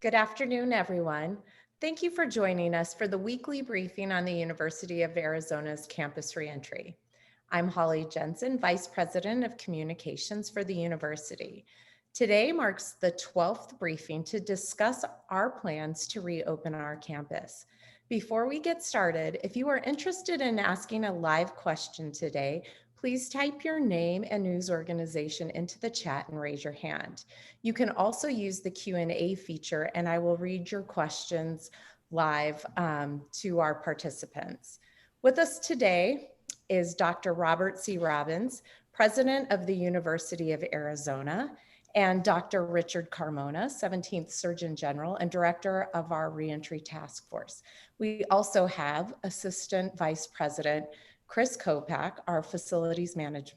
Good afternoon, everyone. Thank you for joining us for the weekly briefing on the University of Arizona's campus reentry. I'm Holly Jensen, Vice President of Communications for the university. Today marks the 12th briefing to discuss our plans to reopen our campus. Before we get started, if you are interested in asking a live question today, please type your name and news organization into the chat and raise your hand. You can also use the Q&A feature and I will read your questions live to our participants. With us today is Dr. Robert C. Robbins, President of the University of Arizona, and Dr. Richard Carmona, 17th Surgeon General and Director of our Reentry Task Force. We also have Assistant Vice President Chris Kopak, our Facilities Management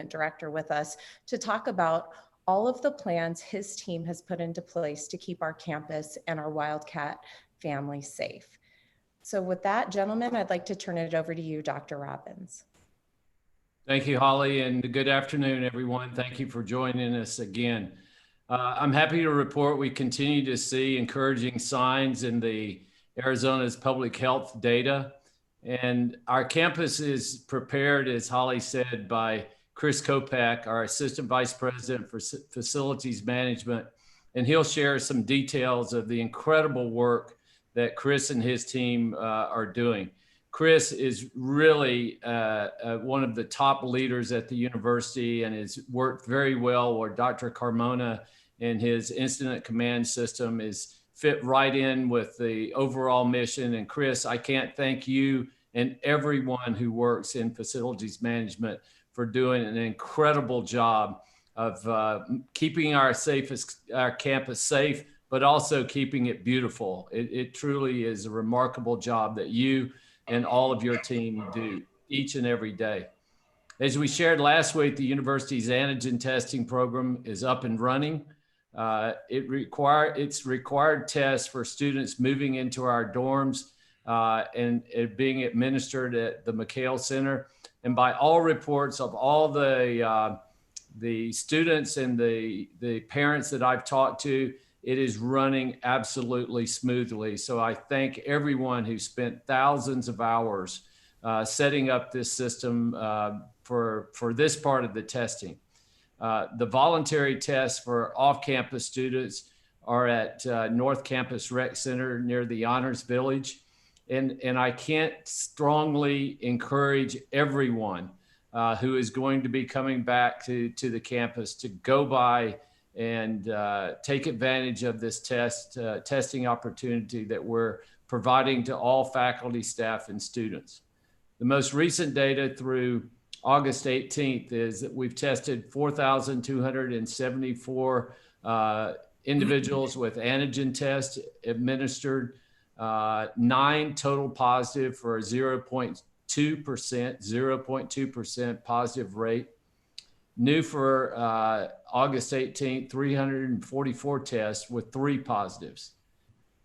Director, with us to talk about all of the plans his team has put into place to keep our campus and our Wildcat family safe. So with that, gentlemen, I'd like to turn it over to you, Dr. Robbins. Thank you, Holly, and good afternoon, everyone. Thank you for joining us again. I'm happy to report we continue to see encouraging signs in the Arizona's public health data. And our campus is prepared, as Holly said, by Chris Kopak, our Assistant Vice President for Facilities Management, and he'll share some details of the incredible work that Chris and his team are doing. Chris is really one of the top leaders at the university and has worked very well where Dr. Carmona and his incident command system is fit right in with the overall mission. And Chris, I can't thank you and everyone who works in facilities management for doing an incredible job of keeping our campus safe, but also keeping it beautiful. It truly is a remarkable job that you and all of your team do each and every day. As we shared last week, the university's antigen testing program is up and running. It's required tests for students moving into our dorms and it being administered at the McHale Center. And by all reports of all the students and the parents that I've talked to, it is running absolutely smoothly. So I thank everyone who spent thousands of hours setting up this system for this part of the testing. The voluntary tests for off-campus students are at North Campus Rec Center near the Honors Village. And I can't strongly encourage everyone who is going to be coming back to the campus to go by and take advantage of this testing opportunity that we're providing to all faculty, staff, and students. The most recent data through August 18th is that we've tested 4,274 individuals with antigen tests administered, 9 total positive for a 0.2% positive rate. New for August 18th, 344 tests with 3 positives.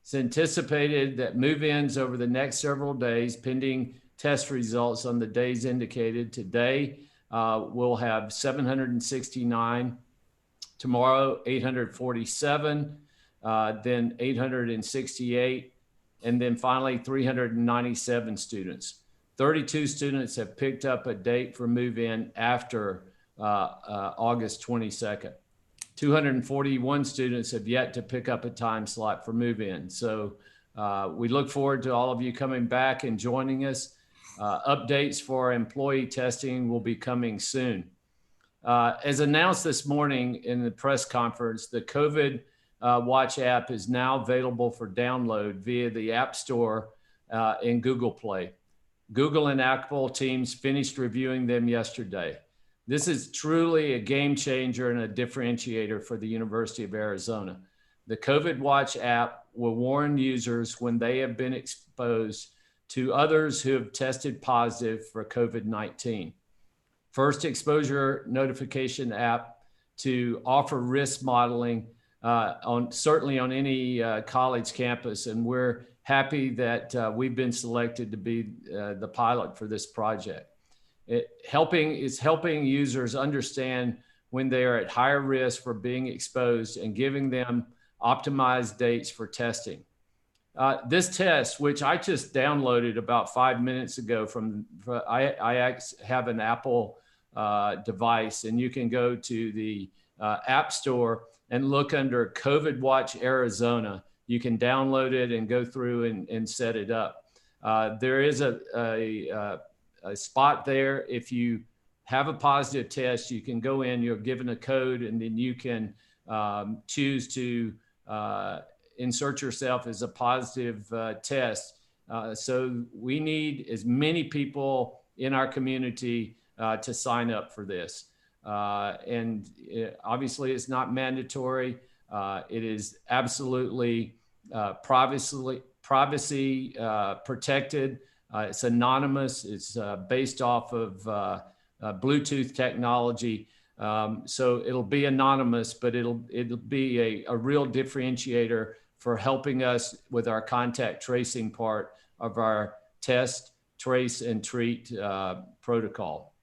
It's anticipated that move-ins over the next several days, pending test results on the days indicated today, we'll have 769, tomorrow 847, then 868, and then finally 397 students. 32 students have picked up a date for move-in after August 22nd. 241 students have yet to pick up a time slot for move-in. So we look forward to all of you coming back and joining us. Updates for employee testing will be coming soon. As announced this morning in the press conference, the COVID Watch app is now available for download via the App Store and Google Play. Google and Apple teams finished reviewing them yesterday. This is truly a game changer and a differentiator for the University of Arizona. The COVID Watch app will warn users when they have been exposed to others who have tested positive for COVID-19. First exposure notification app to offer risk modeling certainly on any college campus. And we're happy that we've been selected to be the pilot for this project. It's helping users understand when they are at higher risk for being exposed and giving them optimized dates for testing. This test, which I just downloaded about 5 minutes ago I have an Apple device, and you can go to the App Store and look under COVID Watch Arizona. You can download it and go through and set it up. There is a spot there. If you have a positive test, you can go in, you're given a code, and then you can choose to insert yourself as a positive test. So we need as many people in our community to sign up for this. Obviously it's not mandatory. It is absolutely privacy protected. It's anonymous. It's based off of Bluetooth technology. So it'll be anonymous, but it'll be a real differentiator for helping us with our contact tracing part of our test, trace, and treat protocol.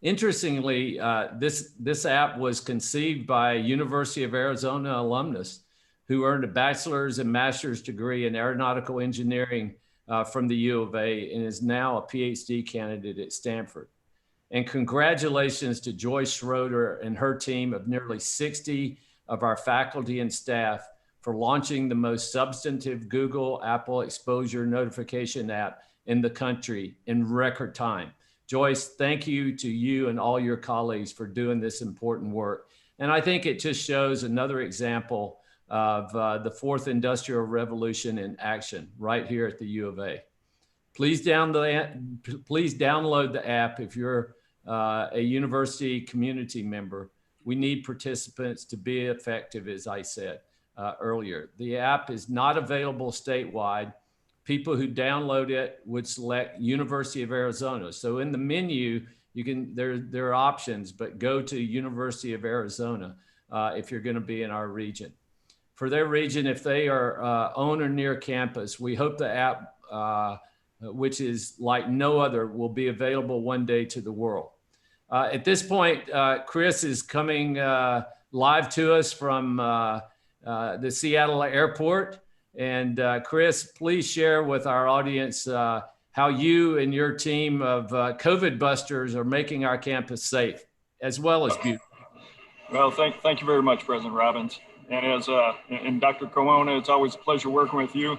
Interestingly, this app was conceived by a University of Arizona alumnus who earned a bachelor's and master's degree in aeronautical engineering from the U of A and is now a PhD candidate at Stanford. And congratulations to Joyce Schroeder and her team of nearly 60 of our faculty and staff for launching the most substantive Google Apple exposure notification app in the country in record time. Joyce, thank you to you and all your colleagues for doing this important work. And I think it just shows another example of the fourth industrial revolution in action right here at the U of A. Please download the app if you're a university community member. We need participants to be effective, as I said earlier. The app is not available statewide. People who download it would select University of Arizona. So in the menu, there are options, but go to University of Arizona if you're going to be in our region. For their region, if they are on or near campus, we hope the app, which is like no other, will be available one day to the world. At this point, Chris is coming live to us from the Seattle airport. And Chris, please share with our audience how you and your team of COVID busters are making our campus safe, as well as beautiful. Well, thank you very much, President Robbins. And and Dr. Carmona, it's always a pleasure working with you.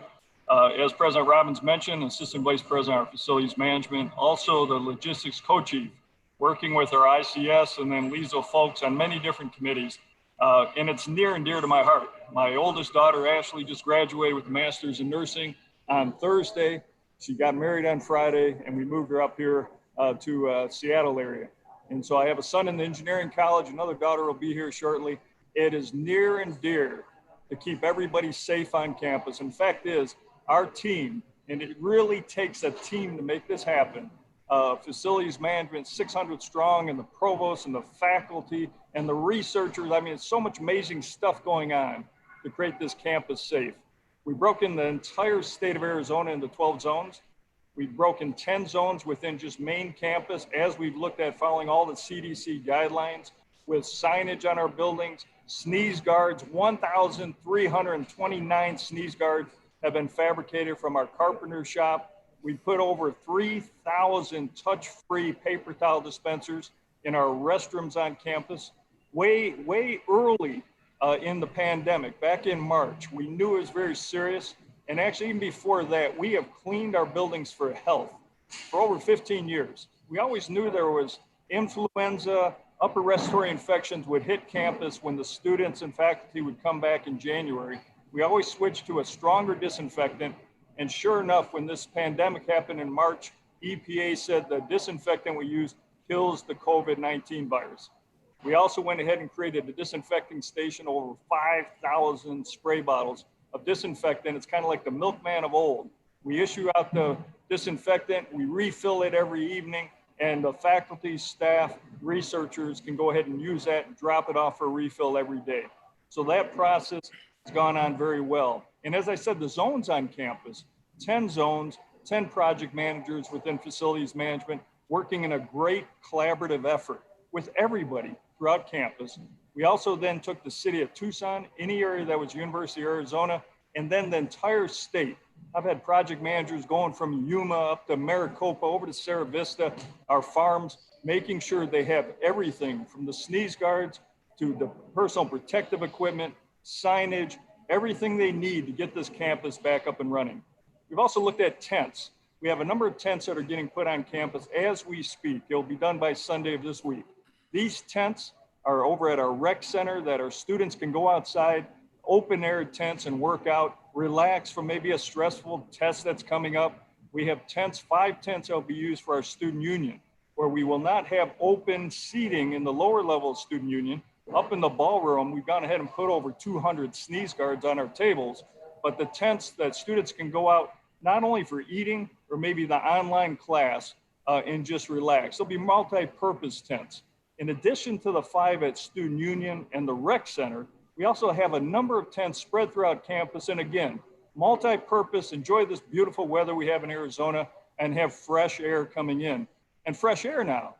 As President Robbins mentioned, Assistant Vice President of Facilities Management, also the Logistics Co-Chief, working with our ICS and then LISO folks on many different committees. And it's near and dear to my heart. My oldest daughter, Ashley, just graduated with a master's in nursing on Thursday. She got married on Friday, and we moved her up here to Seattle area. And so I have a son in the engineering college. Another daughter will be here shortly. It is near and dear to keep everybody safe on campus. And the fact is, our team, and it really takes a team to make this happen, facilities management, 600 strong, and the provost and the faculty and the researchers. I mean, it's so much amazing stuff going on to create this campus safe. We broke in the entire state of Arizona into 12 zones. We've broken 10 zones within just main campus as we've looked at following all the CDC guidelines with signage on our buildings, sneeze guards, 1,329 sneeze guards have been fabricated from our carpenter shop. We put over 3,000 touch-free paper towel dispensers in our restrooms on campus. Way early in the pandemic, back in March, we knew it was very serious. And actually, even before that, we have cleaned our buildings for health for over 15 years. We always knew there was influenza, upper respiratory infections would hit campus when the students and faculty would come back in January. We always switched to a stronger disinfectant. And sure enough, when this pandemic happened in March, EPA said the disinfectant we use kills the COVID-19 virus. We also went ahead and created a disinfecting station, over 5,000 spray bottles of disinfectant. It's kind of like the milkman of old. We issue out the disinfectant, we refill it every evening, and the faculty, staff, researchers can go ahead and use that and drop it off for a refill every day. So that process has gone on very well. And as I said, the zones on campus, 10 zones, 10 project managers within facilities management, working in a great collaborative effort with everybody throughout campus. We also then took the city of Tucson, any area that was University of Arizona, and then the entire state. I've had project managers going from Yuma up to Maricopa, over to Cerro Vista, our farms, making sure they have everything from the sneeze guards to the personal protective equipment, signage, everything they need to get this campus back up and running. We've also looked at tents. We have a number of tents that are getting put on campus as we speak. It'll be done by Sunday of this week. These tents are over at our rec center that our students can go outside, open air tents and work out, relax from maybe a stressful test that's coming up. We have tents, 5 tents that will be used for our student union, where we will not have open seating in the lower level of student union. Up in the ballroom, we've gone ahead and put over 200 sneeze guards on our tables, but the tents that students can go out not only for eating or maybe the online class and just relax. There'll be multi-purpose tents. In addition to the 5 at Student Union and the Rec Center, we also have a number of tents spread throughout campus. And again, multi-purpose, enjoy this beautiful weather we have in Arizona and have fresh air coming in. And fresh air now.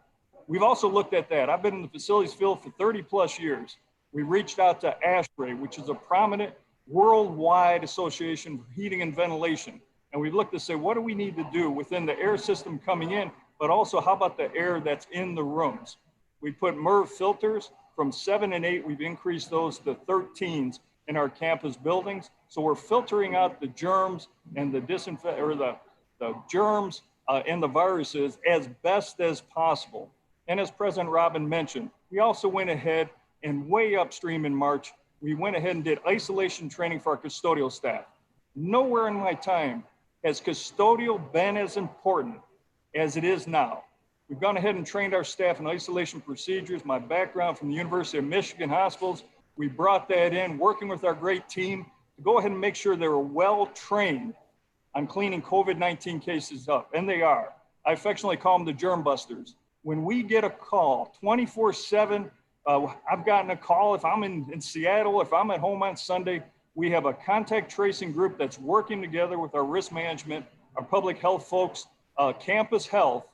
We've also looked at that. I've been in the facilities field for 30 plus years. We reached out to ASHRAE, which is a prominent worldwide association for heating and ventilation. And we've looked to say, what do we need to do within the air system coming in, but also how about the air that's in the rooms? We put MERV filters from 7 and 8. We've increased those to 13s in our campus buildings. So we're filtering out the germs and the the germs and the viruses as best as possible. And as President Robbins mentioned, we also went ahead and way upstream in March, we went ahead and did isolation training for our custodial staff. Nowhere in my time has custodial been as important as it is now. We've gone ahead and trained our staff in isolation procedures. My background from the University of Michigan hospitals, we brought that in, working with our great team to go ahead and make sure they were well trained on cleaning COVID-19 cases up, and they are. I affectionately call them the germ busters. When we get a call 24/7, I've gotten a call if I'm in Seattle, if I'm at home on Sunday, we have a contact tracing group that's working together with our risk management, our public health folks, campus health,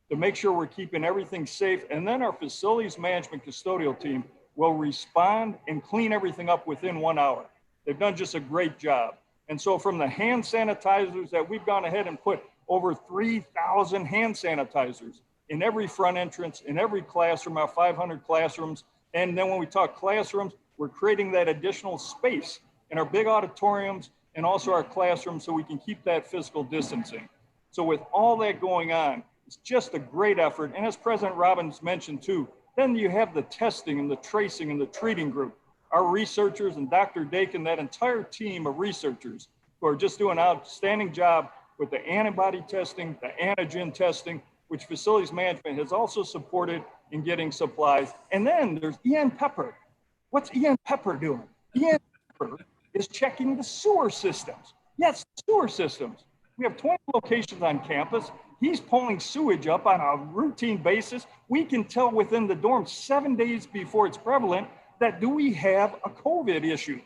to make sure we're keeping everything safe. And then our facilities management custodial team will respond and clean everything up within 1 hour. They've done just a great job. And so from the hand sanitizers that we've gone ahead and put over 3,000 hand sanitizers in every front entrance, in every classroom, our 500 classrooms. And then when we talk classrooms, we're creating that additional space in our big auditoriums and also our classrooms so we can keep that physical distancing. So with all that going on, it's just a great effort. And as President Robbins mentioned too, then you have the testing and the tracing and the treating group. Our researchers and Dr. Dakin, that entire team of researchers who are just doing an outstanding job with the antibody testing, the antigen testing, which facilities management has also supported in getting supplies. And then there's Ian Pepper. What's Ian Pepper doing? Ian Pepper is checking the sewer systems. Yes, sewer systems. We have 20 locations on campus. He's pulling sewage up on a routine basis. We can tell within the dorm 7 days before it's prevalent that do we have a COVID issue?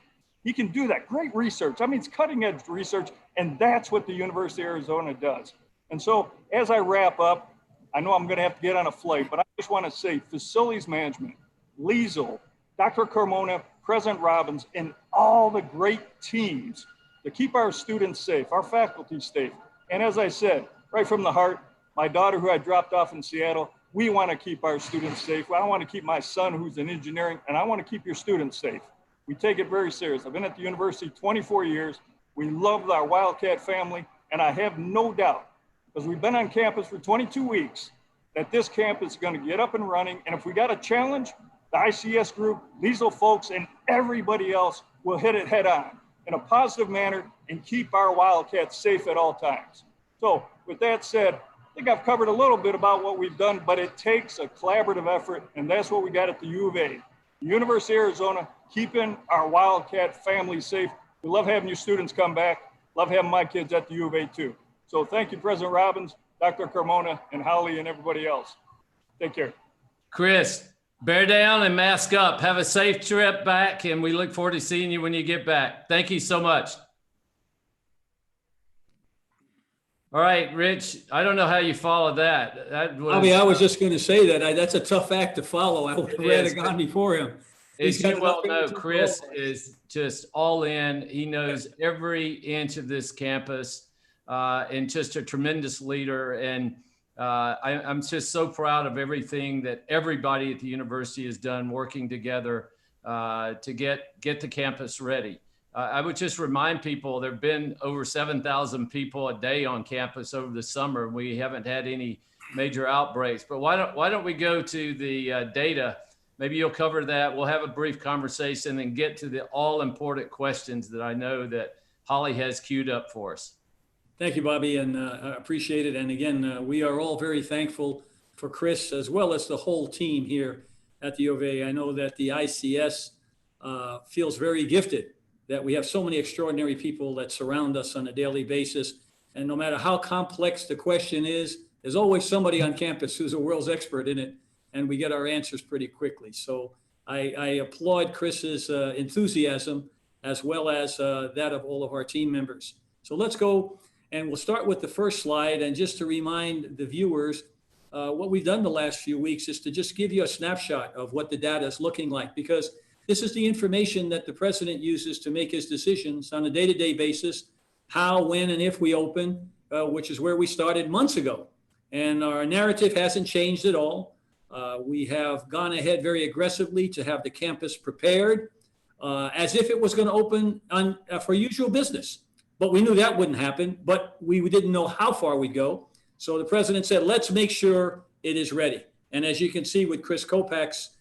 He can do that. Great research. I mean, it's cutting edge research, and that's what the University of Arizona does. And so as I wrap up, I know I'm going to have to get on a flight, but I just want to say facilities management, Liesel, Dr. Carmona, President Robbins, and all the great teams to keep our students safe, our faculty safe. And as I said, right from the heart, my daughter who I dropped off in Seattle, we want to keep our students safe. I want to keep my son who's in engineering, and I want to keep your students safe. We take it very serious. I've been at the university 24 years. We love our Wildcat family, and I have no doubt, because we've been on campus for 22 weeks, that this campus is going to get up and running. And if we got a challenge, the ICS group, Liesel folks, and everybody else will hit it head on in a positive manner and keep our Wildcats safe at all times. So with that said, I think I've covered a little bit about what we've done, but it takes a collaborative effort, and that's what we got at the U of A. The University of Arizona, keeping our Wildcat family safe. We love having your students come back. Love having my kids at the U of A too. So thank you, President Robbins, Dr. Carmona, and Holly, and everybody else. Take care. Chris, bear down and mask up. Have a safe trip back, and we look forward to seeing you when you get back. Thank you so much. All right, Rich, I don't know how you follow that. That was, Bobby, I was just going to say that that's a tough act to follow. I would have It rather is, gone before him. as He's got you well enough know, energy for Chris all of us. is just all in. He knows every inch of this campus, and just a tremendous leader. And I'm just so proud of everything that everybody at the university has done working together to get the campus ready. I would just remind people there have been over 7,000 people a day on campus over the summer. We haven't had any major outbreaks, but why don't we go to the data? Maybe you'll cover that. We'll have a brief conversation and get to the all important questions that I know that Holly has queued up for us. Thank you, Bobby, and I appreciate it. And again, we are all very thankful for Chris as well as the whole team here at the U of A. I know that the ICS feels very gifted that we have so many extraordinary people that surround us on a daily basis. And no matter how complex the question is, there's always somebody on campus who's a world's expert in it, and we get our answers pretty quickly. So I applaud Chris's enthusiasm as well as that of all of our team members. So let's go, and we'll start with the first slide. And just to remind the viewers, what we've done the last few weeks is to just give you a snapshot of what the data is looking like, because this is the information that the president uses to make his decisions on a day-to-day basis, how, when, and if we open, which is where we started months ago. And our narrative hasn't changed at all. We have gone ahead very aggressively to have the campus prepared as if it was going to open for usual business. But we knew that wouldn't happen, but we didn't know how far we'd go. So the president said, let's make sure it is ready. And as you can see with Chris Kopach's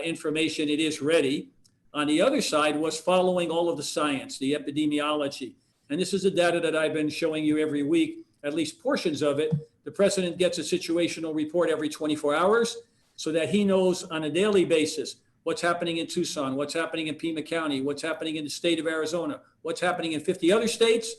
information, it is ready. On the other side was following all of the science, the epidemiology. And this is the data that I've been showing you every week, at least portions of it. The president gets a situational report every 24 hours so that he knows on a daily basis what's happening in Tucson, what's happening in PIMA County, what's happening in the state of Arizona, what's happening in 50 other states.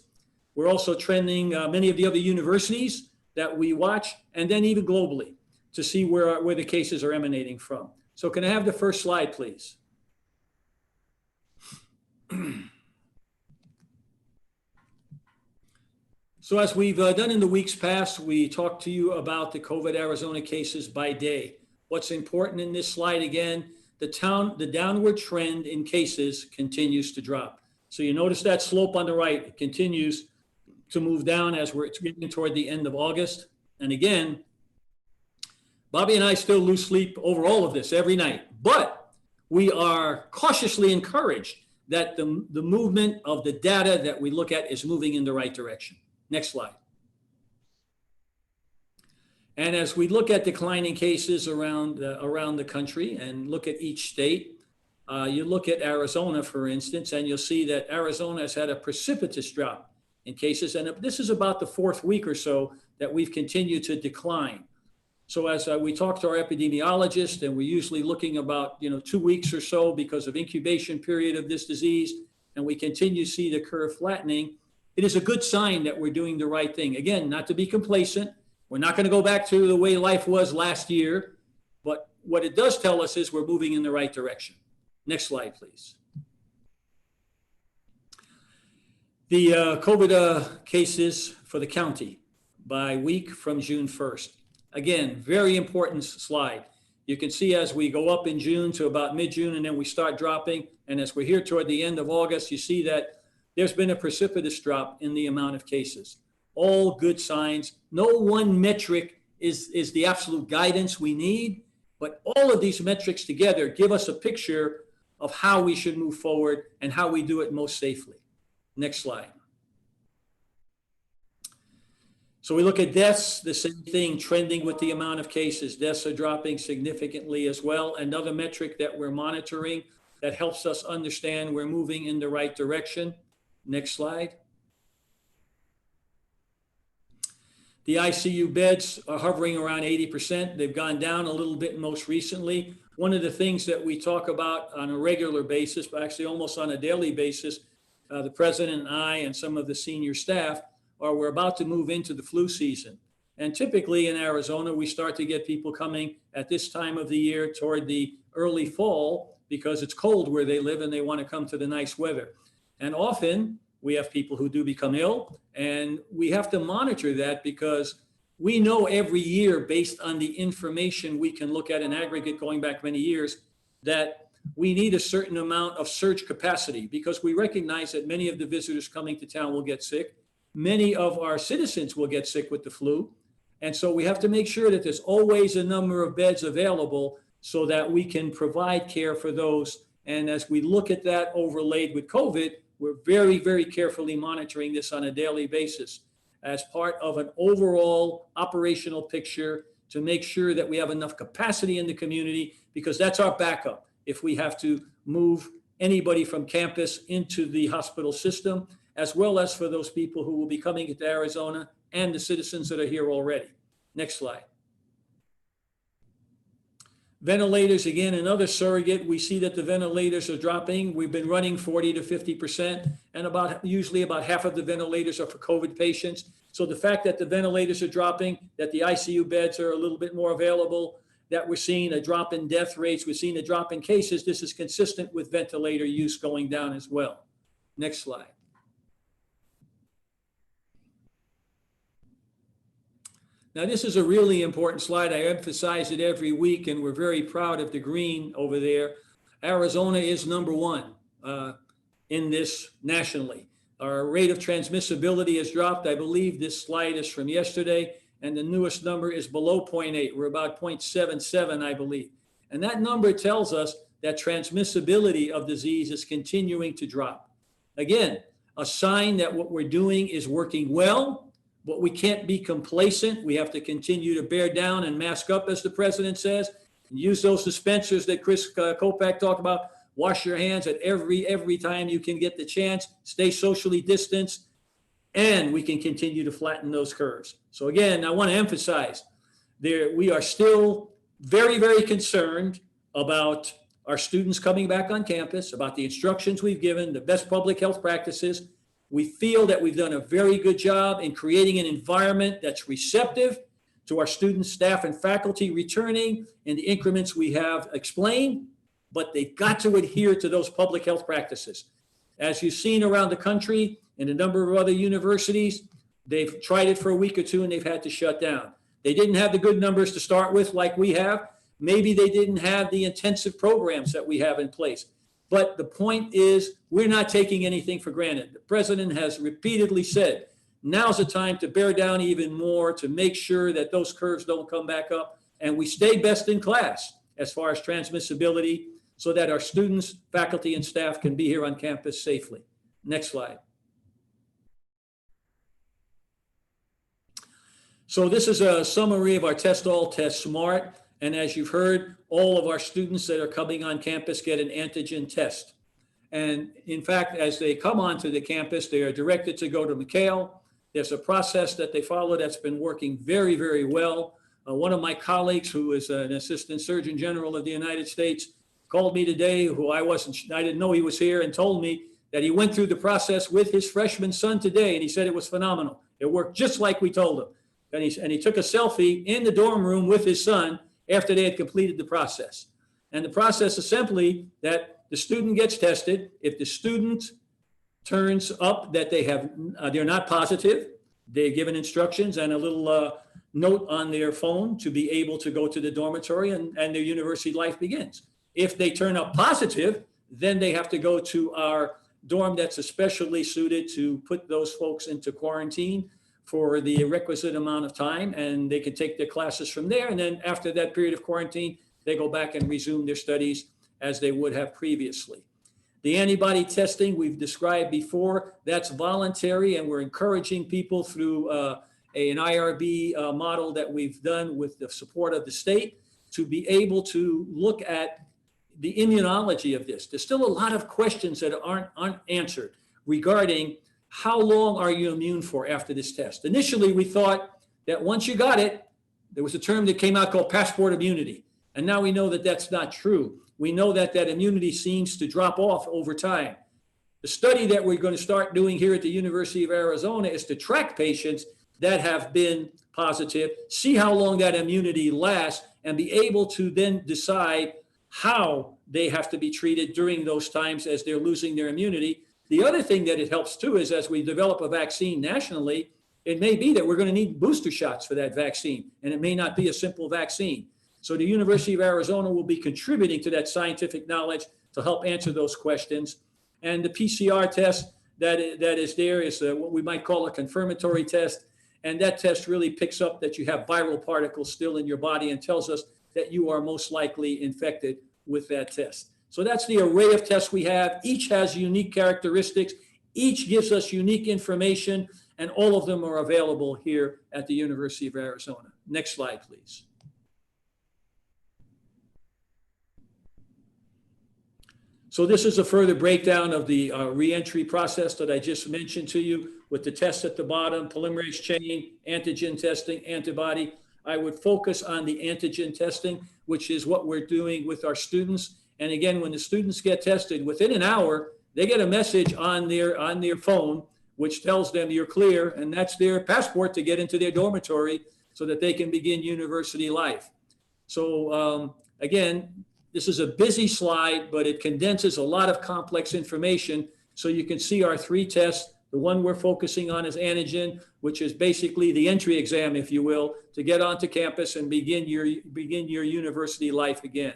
We're also trending many of the other universities that we watch, and then even globally to see where the cases are emanating from. So can I have the first slide, please? So as we've done in the weeks past, we talked to you about the COVID Arizona cases by day. What's important in this slide again, the downward trend in cases continues to drop. So you notice that slope on the right, it continues to move down as we're getting toward the end of August. And again, Bobby and I still lose sleep over all of this every night, but we are cautiously encouraged that the movement of the data that we look at is moving in the right direction. Next slide. And as we look at declining cases around the country and look at each state, you look at Arizona, for instance, and you'll see that Arizona has had a precipitous drop in cases. And this is about the fourth week or so that we've continued to decline. So as we talk to our epidemiologist, and we're usually looking about 2 weeks or so because of incubation period of this disease, and we continue to see the curve flattening, it is a good sign that we're doing the right thing. Again, not to be complacent. We're not going to go back to the way life was last year, but what it does tell us is we're moving in the right direction. Next slide, please. The COVID cases for the county by week from June 1st. Again, very important slide. You can see as we go up in June to about mid-June, and then we start dropping. And as we're here toward the end of August, you see that there's been a precipitous drop in the amount of cases. All good signs. No one metric is the absolute guidance we need, but all of these metrics together give us a picture of how we should move forward and how we do it most safely. Next slide. So we look at deaths, the same thing, trending with the amount of cases. Deaths are dropping significantly as well. Another metric that we're monitoring that helps us understand we're moving in the right direction. Next slide. The ICU beds are hovering around 80%. They've gone down a little bit most recently. One of the things that we talk about on a regular basis, but actually almost on a daily basis, the president and I and some of the senior staff, are we're about to move into the flu season. And typically in Arizona, we start to get people coming at this time of the year toward the early fall because it's cold where they live and they want to come to the nice weather. And often We have people who do become ill, and we have to monitor that because we know every year, based on the information we can look at in aggregate going back many years, that we need a certain amount of surge capacity because we recognize that many of the visitors coming to town will get sick. Many of our citizens will get sick with the flu. And so we have to make sure that there's always a number of beds available so that we can provide care for those. And as we look at that overlaid with COVID, we're very, very carefully monitoring this on a daily basis as part of an overall operational picture to make sure that we have enough capacity in the community, because that's our backup if we have to move anybody from campus into the hospital system, as well as for those people who will be coming into Arizona and the citizens that are here already. Next slide. Ventilators, again, another surrogate. We see that the ventilators are dropping. We've been running 40 to 50%, and usually about half of the ventilators are for COVID patients. So the fact that the ventilators are dropping, that the ICU beds are a little bit more available, that we're seeing a drop in death rates, we're seeing a drop in cases, this is consistent with ventilator use going down as well. Next slide. Now, this is a really important slide. I emphasize it every week, and we're very proud of the green over there. Arizona is #1 in this nationally. Our rate of transmissibility has dropped. I believe this slide is from yesterday, and the newest number is below 0.8. We're about 0.77, I believe. And that number tells us that transmissibility of disease is continuing to drop. Again, a sign that what we're doing is working well. But we can't be complacent. We have to continue to bear down and mask up, as the president says, and use those dispensers that Chris Kopak talked about. Wash your hands at every time you can get the chance. Stay socially distanced, and we can continue to flatten those curves. So again, I want to emphasize we are still very, very concerned about our students coming back on campus, about the instructions we've given, the best public health practices. We feel that we've done a very good job in creating an environment that's receptive to our students, staff, and faculty returning in the increments we have explained, but they've got to adhere to those public health practices. As you've seen around the country in a number of other universities, they've tried it for a week or two and they've had to shut down. They didn't have the good numbers to start with like we have. Maybe they didn't have the intensive programs that we have in place. But the point is, we're not taking anything for granted. The president has repeatedly said, now's the time to bear down even more, to make sure that those curves don't come back up, and we stay best in class as far as transmissibility so that our students, faculty, and staff can be here on campus safely. Next slide. So this is a summary of our Test All, Test Smart. And as you've heard, all of our students that are coming on campus get an antigen test. And in fact, as they come onto the campus, they are directed to go to McHale. There's a process that they follow that's been working very, very well. One of my colleagues, who is an assistant surgeon general of the United States, called me today, I didn't know he was here, and told me that he went through the process with his freshman son today, and he said it was phenomenal. It worked just like we told him. And he took a selfie in the dorm room with his son after they had completed the process. And the process is simply that the student gets tested. If the student turns up that they're not positive, they're given instructions and a little note on their phone to be able to go to the dormitory, and their university life begins. If they turn up positive, then they have to go to our dorm that's especially suited to put those folks into quarantine for the requisite amount of time, and they can take their classes from there. And then after that period of quarantine, they go back and resume their studies as they would have previously. The antibody testing we've described before, that's voluntary, and we're encouraging people through an IRB model that we've done with the support of the state to be able to look at the immunology of this. There's still a lot of questions that aren't answered regarding how long are you immune for after this test. Initially, we thought that once you got it, there was a term that came out called passport immunity. And now we know that that's not true. We know that that immunity seems to drop off over time. The study that we're going to start doing here at the University of Arizona is to track patients that have been positive, see how long that immunity lasts, and be able to then decide how they have to be treated during those times as they're losing their immunity. The other thing that it helps too is as we develop a vaccine nationally, it may be that we're going to need booster shots for that vaccine, and it may not be a simple vaccine. So the University of Arizona will be contributing to that scientific knowledge to help answer those questions. And the PCR test that is there is what we might call a confirmatory test. And that test really picks up that you have viral particles still in your body and tells us that you are most likely infected with that test. So that's the array of tests we have. Each has unique characteristics. Each gives us unique information, and all of them are available here at the University of Arizona. Next slide, please. So this is a further breakdown of the reentry process that I just mentioned to you with the tests at the bottom, polymerase chain, antigen testing, antibody. I would focus on the antigen testing, which is what we're doing with our students. And again, when the students get tested, within an hour, they get a message on their phone, which tells them you're clear, and that's their passport to get into their dormitory so that they can begin university life. So again, this is a busy slide, but it condenses a lot of complex information. So you can see our 3 tests. The one we're focusing on is antigen, which is basically the entry exam, if you will, to get onto campus and begin your university life again.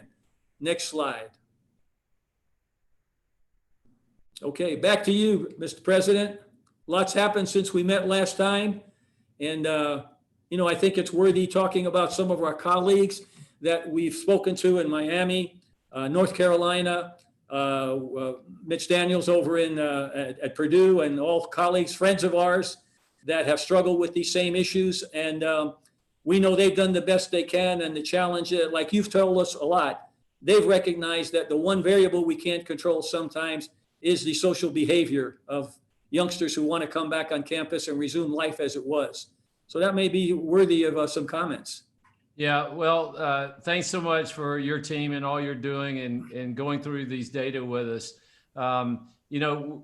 Next slide. Okay, back to you, Mr. President. Lots happened since we met last time. And, I think it's worthy talking about some of our colleagues that we've spoken to in Miami, North Carolina, Mitch Daniels over at Purdue, and all colleagues, friends of ours that have struggled with these same issues. And we know they've done the best they can. And the challenge, like you've told us a lot, they've recognized that the one variable we can't control sometimes is the social behavior of youngsters who want to come back on campus and resume life as it was. So that may be worthy of some comments. Yeah, well, thanks so much for your team and all you're doing and going through these data with us.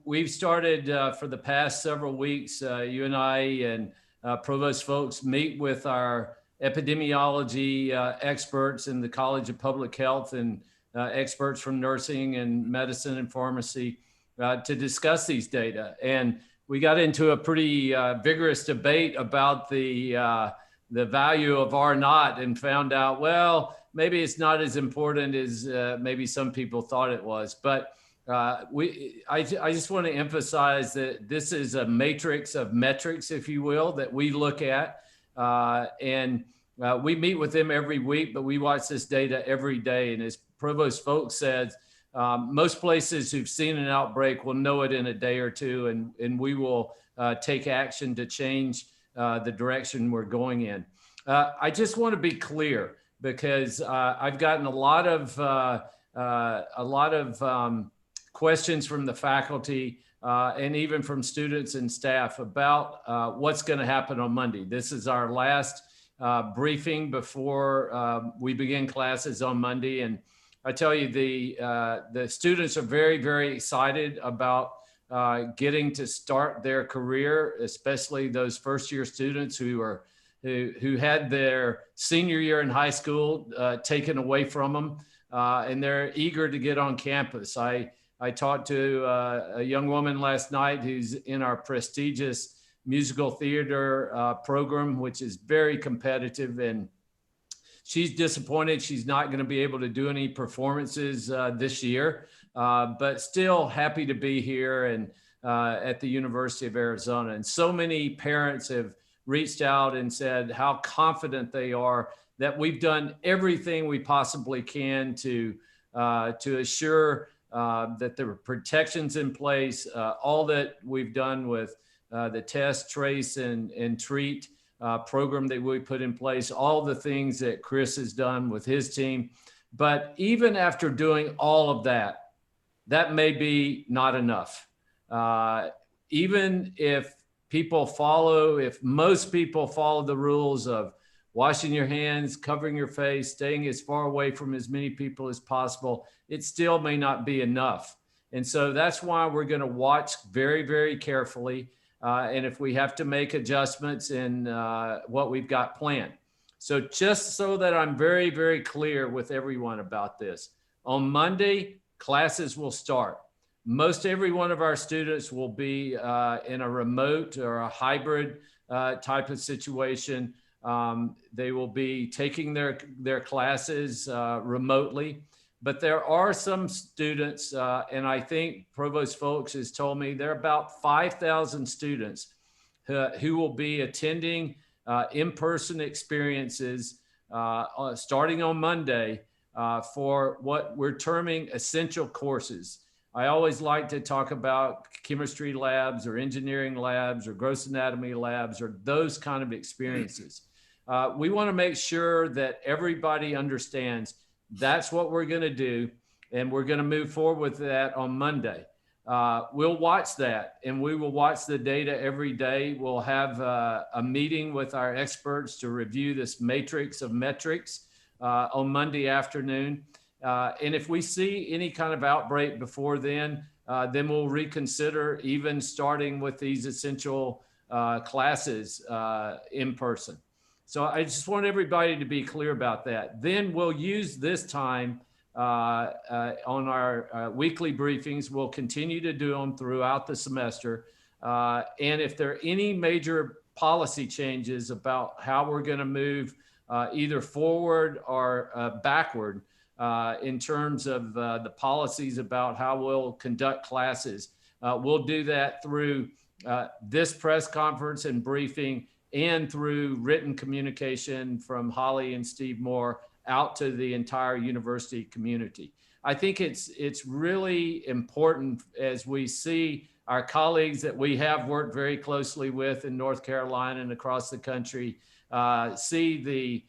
We've started for the past several weeks, you and I and provost folks meet with our epidemiology experts in the College of Public Health and experts from nursing and medicine and pharmacy to discuss these data. And we got into a pretty vigorous debate about the value of R naught and found out, well, maybe it's not as important as maybe some people thought it was. But I just want to emphasize that this is a matrix of metrics, if you will, that we look at. And we meet with them every week, but we watch this data every day. And as Provost Folks said, most places who've seen an outbreak will know it in a day or two, and we will take action to change the direction we're going in. I just want to be clear because I've gotten a lot of questions from the faculty and even from students and staff about what's going to happen on Monday. This is our last briefing before we begin classes on Monday, and I tell you, the students are very, very excited about getting to start their career, especially those first-year students who had their senior year in high school taken away from them, and they're eager to get on campus. I talked to a young woman last night who's in our prestigious musical theater program, which is very competitive, and she's disappointed she's not going to be able to do any performances this year, but still happy to be here and at the University of Arizona. And so many parents have reached out and said how confident they are that we've done everything we possibly can to assure that there are protections in place, all that we've done with the test, trace, and treat program that we put in place, all the things that Chris has done with his team. But even after doing all of that, that may be not enough. Even if most people follow the rules of washing your hands, covering your face, staying as far away from as many people as possible, it still may not be enough. And so that's why we're going to watch very, very carefully. And if we have to make adjustments in what we've got planned. So just so that I'm very, very clear with everyone about this, on Monday, classes will start. most every one of our students will be in a remote or a hybrid type of situation. They will be taking their classes remotely, but there are some students, and I think Provost Folks has told me there are about 5,000 students who will be attending in-person experiences starting on Monday for what we're terming essential courses. I always like to talk about chemistry labs or engineering labs or gross anatomy labs or those kind of experiences. We want to make sure that everybody understands that's what we're going to do, and we're going to move forward with that on Monday. We'll watch that, and we will watch the data every day. We'll have a meeting with our experts to review this matrix of metrics on Monday afternoon. And if we see any kind of outbreak before then we'll reconsider even starting with these essential classes in person. So I just want everybody to be clear about that. Then we'll use this time on our weekly briefings. We'll continue to do them throughout the semester. And if there are any major policy changes about how we're going to move either forward or backward in terms of the policies about how we'll conduct classes, we'll do that through this press conference and briefing and through written communication from Holly and Steve Moore out to the entire university community. I think it's really important as we see our colleagues that we have worked very closely with in North Carolina and across the country see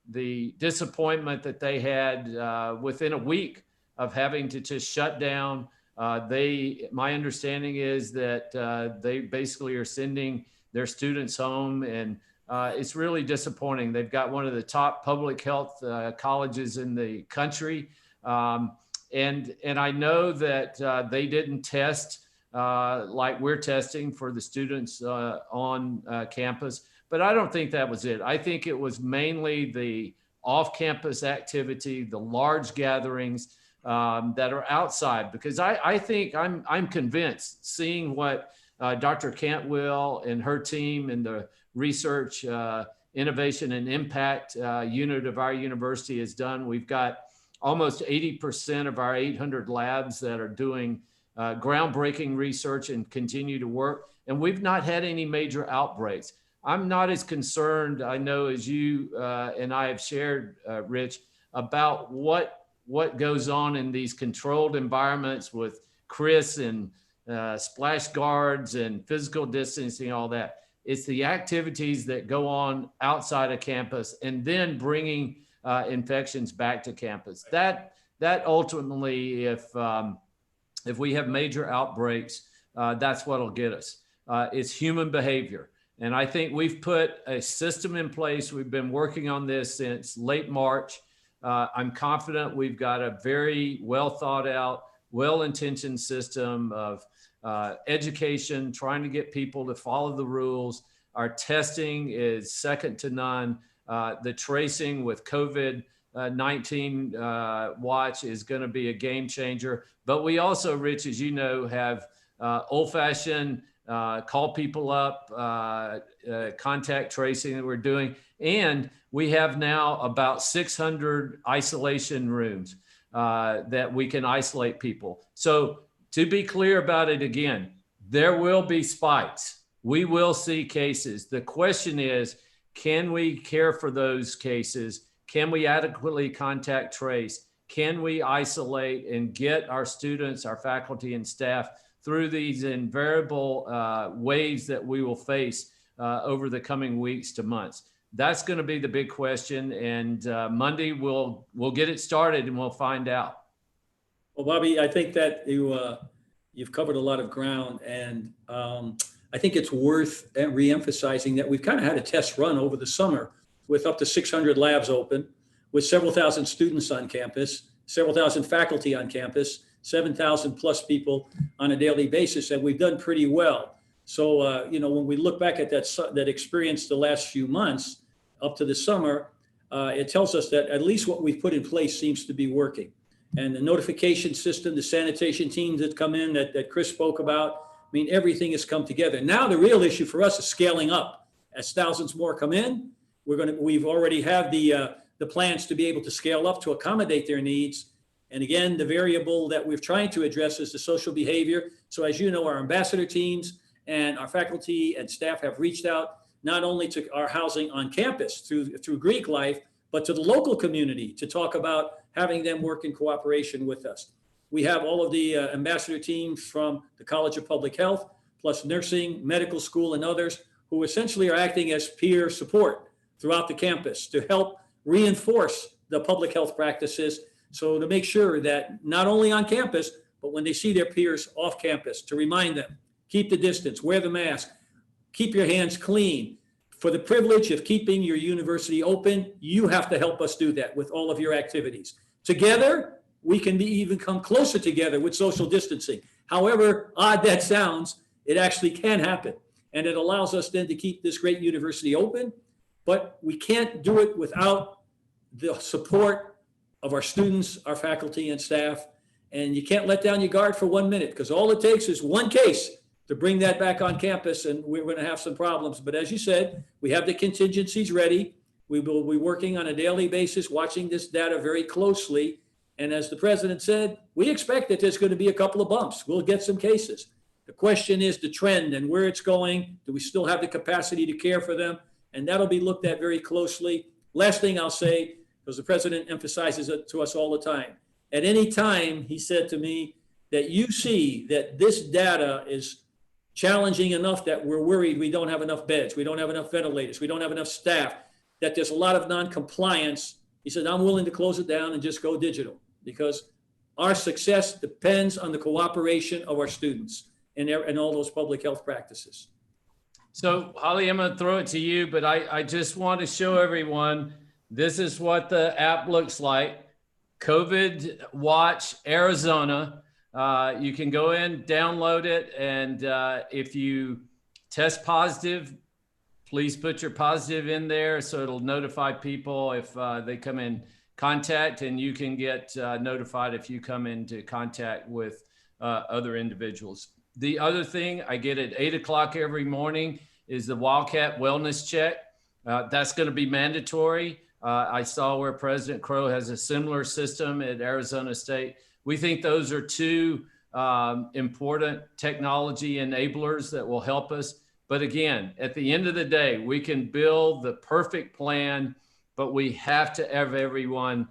the disappointment that they had within a week of having to just shut down. My understanding is that they basically are sending their students home, and it's really disappointing. They've got one of the top public health colleges in the country. And I know that they didn't test like we're testing for the students on campus, but I don't think that was it. I think it was mainly the off-campus activity, the large gatherings that are outside, because I think I'm convinced, seeing what Dr. Cantwell and her team and the research, innovation and impact unit of our university has done. We've got almost 80% of our 800 labs that are doing groundbreaking research and continue to work. And we've not had any major outbreaks. I'm not as concerned, I know, as you and I have shared, Rich, about what goes on in these controlled environments with Chris and splash guards and physical distancing, all that. It's the activities that go on outside of campus and then bringing infections back to campus. That ultimately, if we have major outbreaks, that's what'll get us. It's human behavior. And I think we've put a system in place. We've been working on this since late March. I'm confident we've got a very well thought out, well-intentioned system of education, trying to get people to follow the rules. Our testing is second to none. The tracing with COVID-19 watch is going to be a game changer. But we also, Rich, as you know, have old-fashioned call people up, contact tracing that we're doing. And we have now about 600 isolation rooms that we can isolate people. So to be clear about it again, there will be spikes. We will see cases. The question is, can we care for those cases? Can we adequately contact trace? Can we isolate and get our students, our faculty and staff through these invariable waves that we will face over the coming weeks to months? That's going to be the big question. And Monday we'll get it started and we'll find out. Well, Bobby, I think that you've covered a lot of ground, and I think it's worth re-emphasizing that we've kind of had a test run over the summer with up to 600 labs open, with several thousand students on campus, several thousand faculty on campus, 7,000 plus people on a daily basis, and we've done pretty well. So, when we look back at that experience the last few months up to the summer, it tells us that at least what we've put in place seems to be working. and the notification system, the sanitation teams that come in that Chris spoke about. I mean, everything has come together. Now the real issue for us is scaling up. As thousands more come in, we've already have the plans to be able to scale up to accommodate their needs. And again, the variable that we're trying to address is the social behavior. So as you know, our ambassador teams and our faculty and staff have reached out not only to our housing on campus through Greek Life, but to the local community to talk about having them work in cooperation with us. We have all of the ambassador teams from the College of Public Health, plus nursing, medical school, and others who essentially are acting as peer support throughout the campus to help reinforce the public health practices. So to make sure that not only on campus, but when they see their peers off campus, to remind them, keep the distance, wear the mask, keep your hands clean. For the privilege of keeping your university open, you have to help us do that with all of your activities. Together, we can even come closer together with social distancing. However odd that sounds, it actually can happen. And it allows us then to keep this great university open, but we can't do it without the support of our students, our faculty and staff. And you can't let down your guard for 1 minute, because all it takes is one case to bring that back on campus, and we're going to have some problems. But as you said, we have the contingencies ready. We will be working on a daily basis, watching this data very closely. And as the president said, we expect that there's going to be a couple of bumps. We'll get some cases. The question is the trend and where it's going. Do we still have the capacity to care for them? And that'll be looked at very closely. Last thing I'll say, because the president emphasizes it to us all the time. At any time, he said to me, that you see that this data is challenging enough that we're worried we don't have enough beds, we don't have enough ventilators, we don't have enough staff, that there's a lot of non-compliance. He said, I'm willing to close it down and just go digital, because our success depends on the cooperation of our students in all those public health practices. So Holly, I'm going to throw it to you, but I just want to show everyone, this is what the app looks like. COVID Watch Arizona. You can go in, download it, and if you test positive, please put your positive in there so it'll notify people if they come in contact, and you can get notified if you come into contact with other individuals. The other thing I get at 8 o'clock every morning is the Wildcat Wellness Check. That's going to be mandatory. I saw where President Crow has a similar system at Arizona State. We think those are two important technology enablers that will help us. But again, at the end of the day, we can build the perfect plan, but we have to have everyone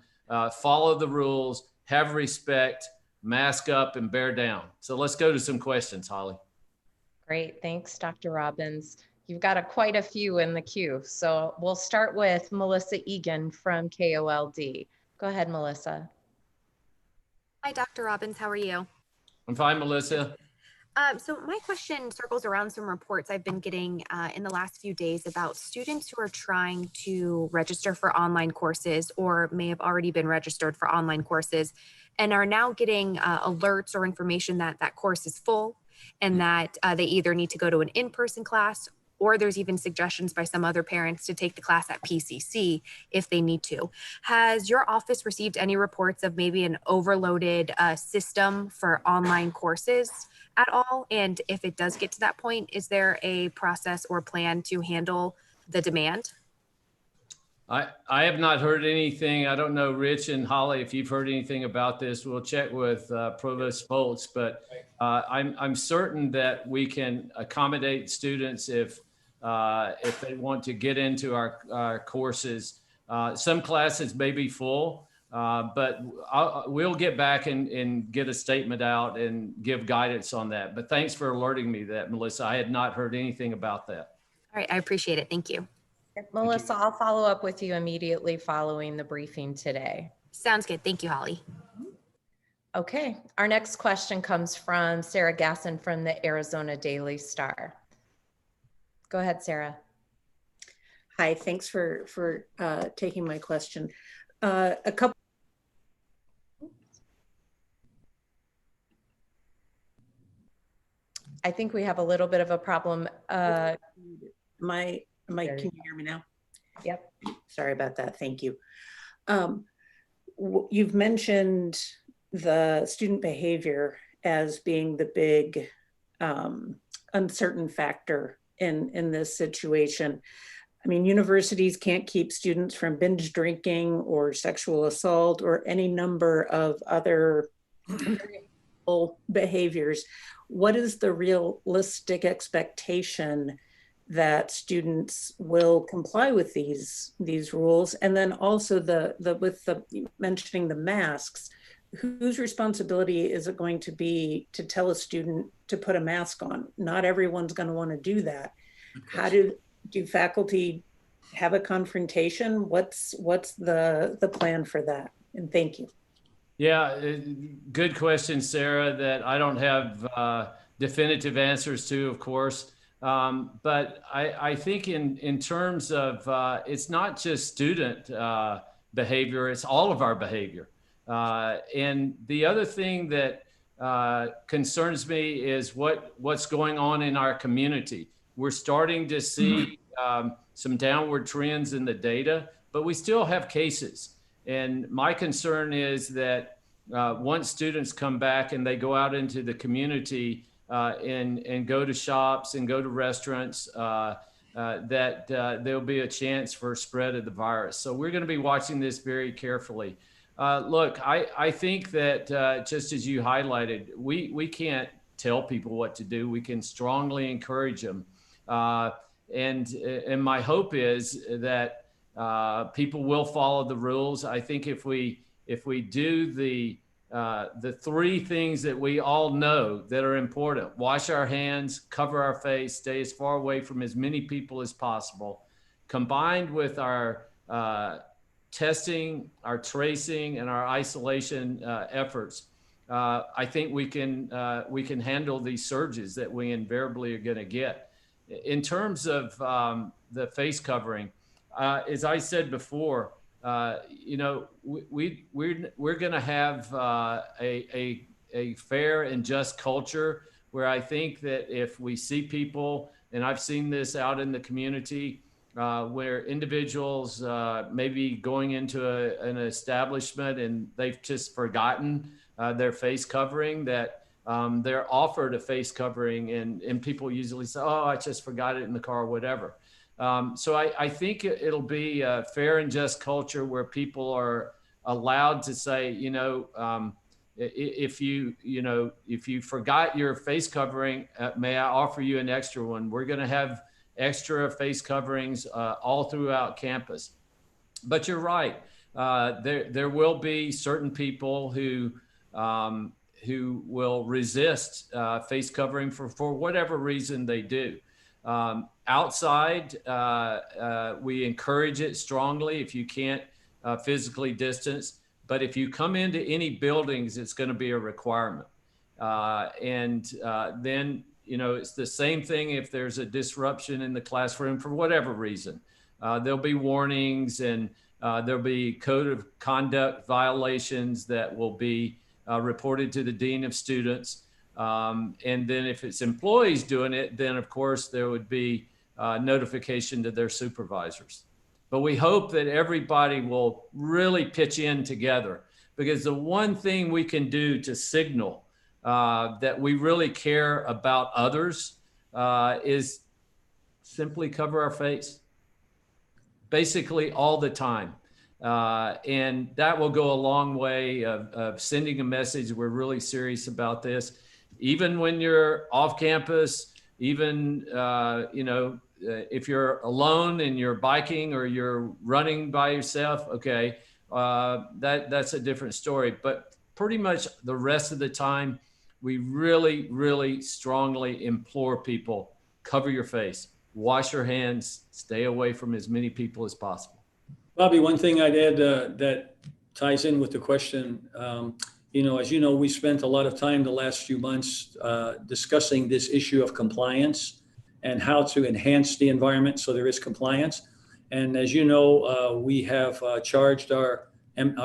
follow the rules, have respect, mask up, and bear down. So let's go to some questions, Holly. Great, thanks, Dr. Robbins. You've got quite a few in the queue. So we'll start with Melissa Egan from KOLD. Go ahead, Melissa. Hi, Dr. Robbins. How are you? I'm fine, Melissa. So my question circles around some reports I've been getting in the last few days about students who are trying to register for online courses, or may have already been registered for online courses, and are now getting alerts or information that that course is full, and that they either need to go to an in-person class, or there's even suggestions by some other parents to take the class at PCC if they need to. Has your office received any reports of maybe an overloaded system for online courses at all? And if it does get to that point, is there a process or plan to handle the demand? I have not heard anything. I don't know, Rich and Holly, if you've heard anything about this. We'll check with Provost Foltz, but I'm certain that we can accommodate students if they want to get into our courses. Some classes may be full, but we'll get back and get a statement out and give guidance on that. But thanks for alerting me that, Melissa. I had not heard anything about that. All right, I appreciate it. Thank you. Melissa, I'll follow up with you immediately following the briefing today. Sounds good. Thank you, Holly. Okay, our next question comes from Sarah Gasson from the Arizona Daily Star. Go ahead, Sarah. Hi, thanks for taking my question. A couple. I think we have a little bit of a problem. Can you hear me now? Yep. Sorry about that. Thank you. You've mentioned the student behavior as being the big uncertain factor in this situation. I mean, universities can't keep students from binge drinking or sexual assault or any number of other behaviors. What is the realistic expectation that students will comply with these rules? And then also with mentioning the masks, whose responsibility is it going to be to tell a student to put a mask on? Not everyone's going to want to do that. How do faculty have a confrontation? What's the plan for that? And thank you. Yeah, good question, Sarah, that I don't have definitive answers to, of course. But I think in terms of, it's not just student behavior, it's all of our behavior. And the other thing that concerns me is what's going on in our community. We're starting to see some downward trends in the data, but we still have cases. And my concern is that once students come back and they go out into the community and go to shops and go to restaurants, that there'll be a chance for spread of the virus. So we're going to be watching this very carefully. Look, I think that just as you highlighted, we can't tell people what to do. We can strongly encourage them. And my hope is that people will follow the rules. I think if we do the three things that we all know that are important: wash our hands, cover our face, stay as far away from as many people as possible, combined with our testing, our tracing, and our isolation efforts, I think we can handle these surges that we invariably are going to get. In terms of the face covering, as I said before, you know, we're going to have a fair and just culture where I think that if we see people, and I've seen this out in the community, where individuals may be going into an establishment and they've just forgotten their face covering, that they're offered a face covering, and people usually say, oh, I just forgot it in the car or whatever. So I think it'll be a fair and just culture where people are allowed to say, you know, if you forgot your face covering, may I offer you an extra one? We're going to have extra face coverings all throughout campus. But you're right. There will be certain people who will resist face covering for whatever reason they do. Outside, we encourage it strongly if you can't physically distance. But if you come into any buildings, it's going to be a requirement. Then, you know, it's the same thing if there's a disruption in the classroom for whatever reason. There'll be warnings, and there'll be code of conduct violations that will be reported to the dean of students. And then if it's employees doing it, then of course there would be notification to their supervisors. But we hope that everybody will really pitch in together, because the one thing we can do to signal that we really care about others is simply cover our face, basically all the time. And that will go a long way of sending a message. We're really serious about this. Even when you're off campus, even, you know, if you're alone and you're biking or you're running by yourself, okay, that's a different story. But pretty much the rest of the time, we really, really strongly implore people, cover your face, wash your hands, stay away from as many people as possible. Bobby, one thing I'd add that ties in with the question, you know, as you know, we spent a lot of time the last few months discussing this issue of compliance and how to enhance the environment so there is compliance. And as you know, we have charged our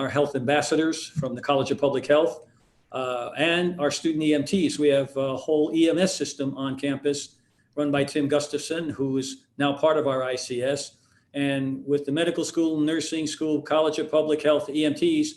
health ambassadors from the College of Public Health and our student EMTs. We have a whole EMS system on campus run by Tim Gustafson, who is now part of our ICS. And with the medical school, nursing school, College of Public Health, EMTs,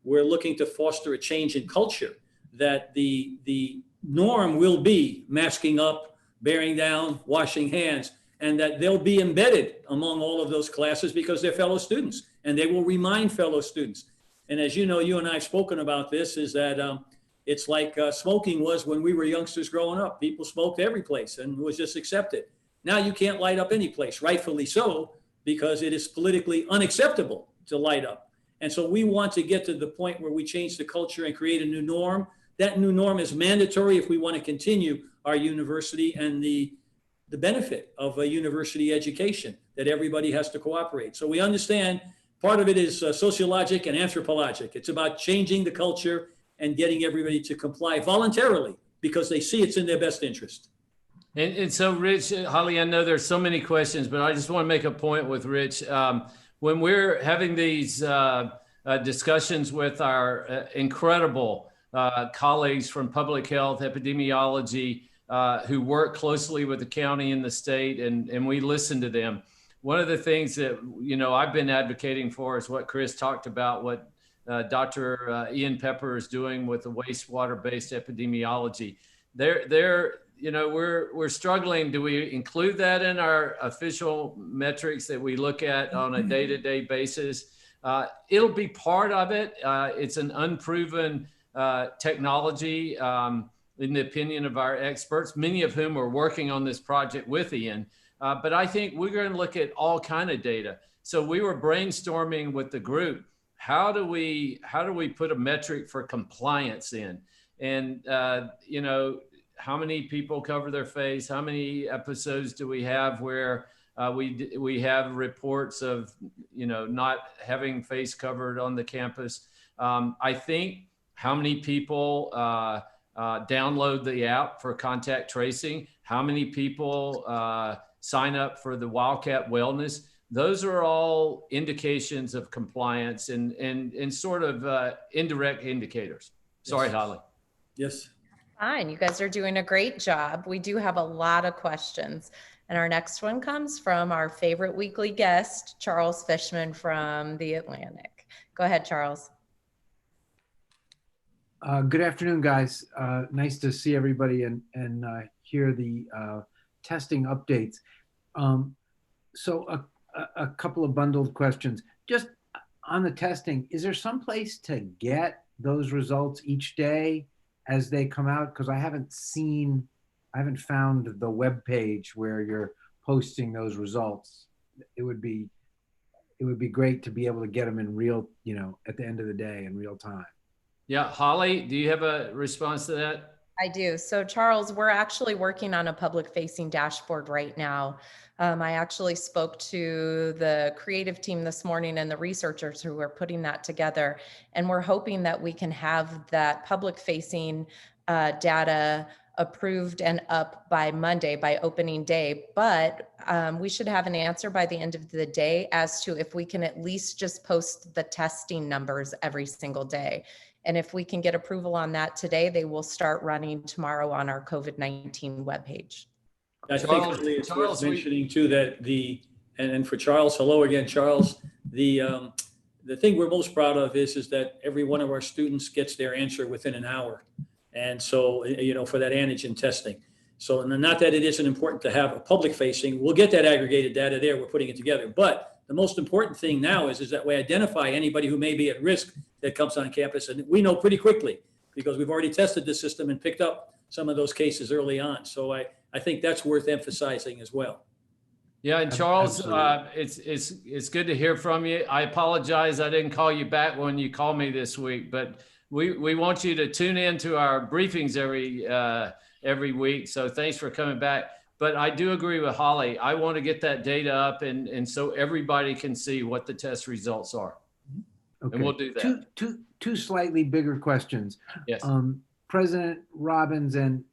we're looking to foster a change in culture, that the norm will be masking up, bearing down, washing hands, and that they'll be embedded among all of those classes because they're fellow students, and they will remind fellow students. And as you know, you and I have spoken about this, is that it's like smoking was when we were youngsters growing up. People smoked every place and was just accepted. Now you can't light up any place, rightfully so, because it is politically unacceptable to light up. And so we want to get to the point where we change the culture and create a new norm. That new norm is mandatory if we want to continue our university and the benefit of a university education, that everybody has to cooperate. So we understand part of it is sociologic and anthropologic. It's about changing the culture and getting everybody to comply voluntarily because they see it's in their best interest. And so, Rich, Holly, I know there's so many questions, but I just want to make a point with Rich. When we're having these discussions with our incredible colleagues from public health, epidemiology, who work closely with the county and the state, and we listen to them. One of the things that, you know, I've been advocating for is what Chris talked about, what Dr. Ian Pepper is doing with the wastewater-based epidemiology. They're you know, we're struggling. Do we include that in our official metrics that we look at on a day-to-day basis? It'll be part of it. It's an unproven technology, in the opinion of our experts, many of whom are working on this project with Ian. But I think we're going to look at all kind of data. So we were brainstorming with the group. How do we put a metric for compliance in? And you know, how many people cover their face? How many episodes do we have where we have reports of, you know, not having face covered on the campus? I think how many people download the app for contact tracing? How many people sign up for the Wildcat Wellness? Those are all indications of compliance and sort of indirect indicators. Sorry, Yes. Holly. Yes. Fine, you guys are doing a great job. We do have a lot of questions. And our next one comes from our favorite weekly guest, Charles Fishman from The Atlantic. Go ahead, Charles. Good afternoon, guys. Nice to see everybody and hear the testing updates. So a couple of bundled questions. Just on the testing, is there some place to get those results each day as they come out? Because I haven't found the web page where you're posting those results. It would be great to be able to get them in real, you know, at the end of the day in real time. Yeah, Holly, do you have a response to that? I do. So Charles, we're actually working on a public facing dashboard right now. I actually spoke to the creative team this morning and the researchers who are putting that together. And we're hoping that we can have that public facing data approved and up by Monday, by opening day. But we should have an answer by the end of the day as to if we can at least just post the testing numbers every single day. And if we can get approval on that today, they will start running tomorrow on our COVID-19 webpage. I think really it's worth mentioning too that and for Charles, hello again, Charles. The thing we're most proud of is that every one of our students gets their answer within an hour. And so, you know, for that antigen testing. So not that it isn't important to have a public facing, we'll get that aggregated data there, we're putting it together. But the most important thing now is that we identify anybody who may be at risk that comes on campus. And we know pretty quickly because we've already tested the system and picked up some of those cases early on. So I think that's worth emphasizing as well. Yeah, and Charles, it's good to hear from you. I apologize I didn't call you back when you called me this week, but we want you to tune in to our briefings every week. So thanks for coming back. But I do agree with Holly. I want to get that data up and so everybody can see what the test results are. Okay. And we'll do that. Two slightly bigger questions. Yes. President Robbins and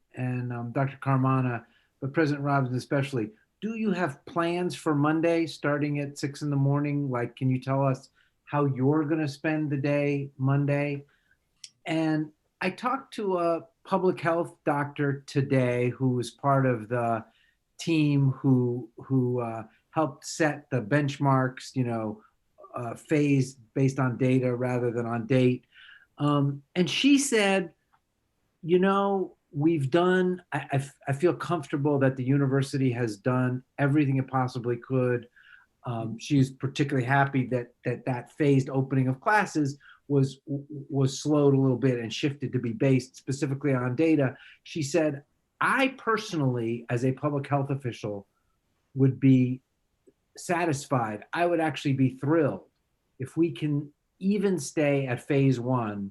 Dr. Carmona, but President Robbins especially, do you have plans for Monday starting at 6 in the morning? Like, can you tell us how you're going to spend the day Monday? And I talked to a public health doctor today who was part of the team who helped set the benchmarks, you know, phase based on data rather than on date. And she said, you know, we've done, I feel comfortable that the university has done everything it possibly could. She's particularly happy that phased opening of classes was slowed a little bit and shifted to be based specifically on data. She said, I personally, as a public health official, would be satisfied. I would actually be thrilled if we can even stay at phase 1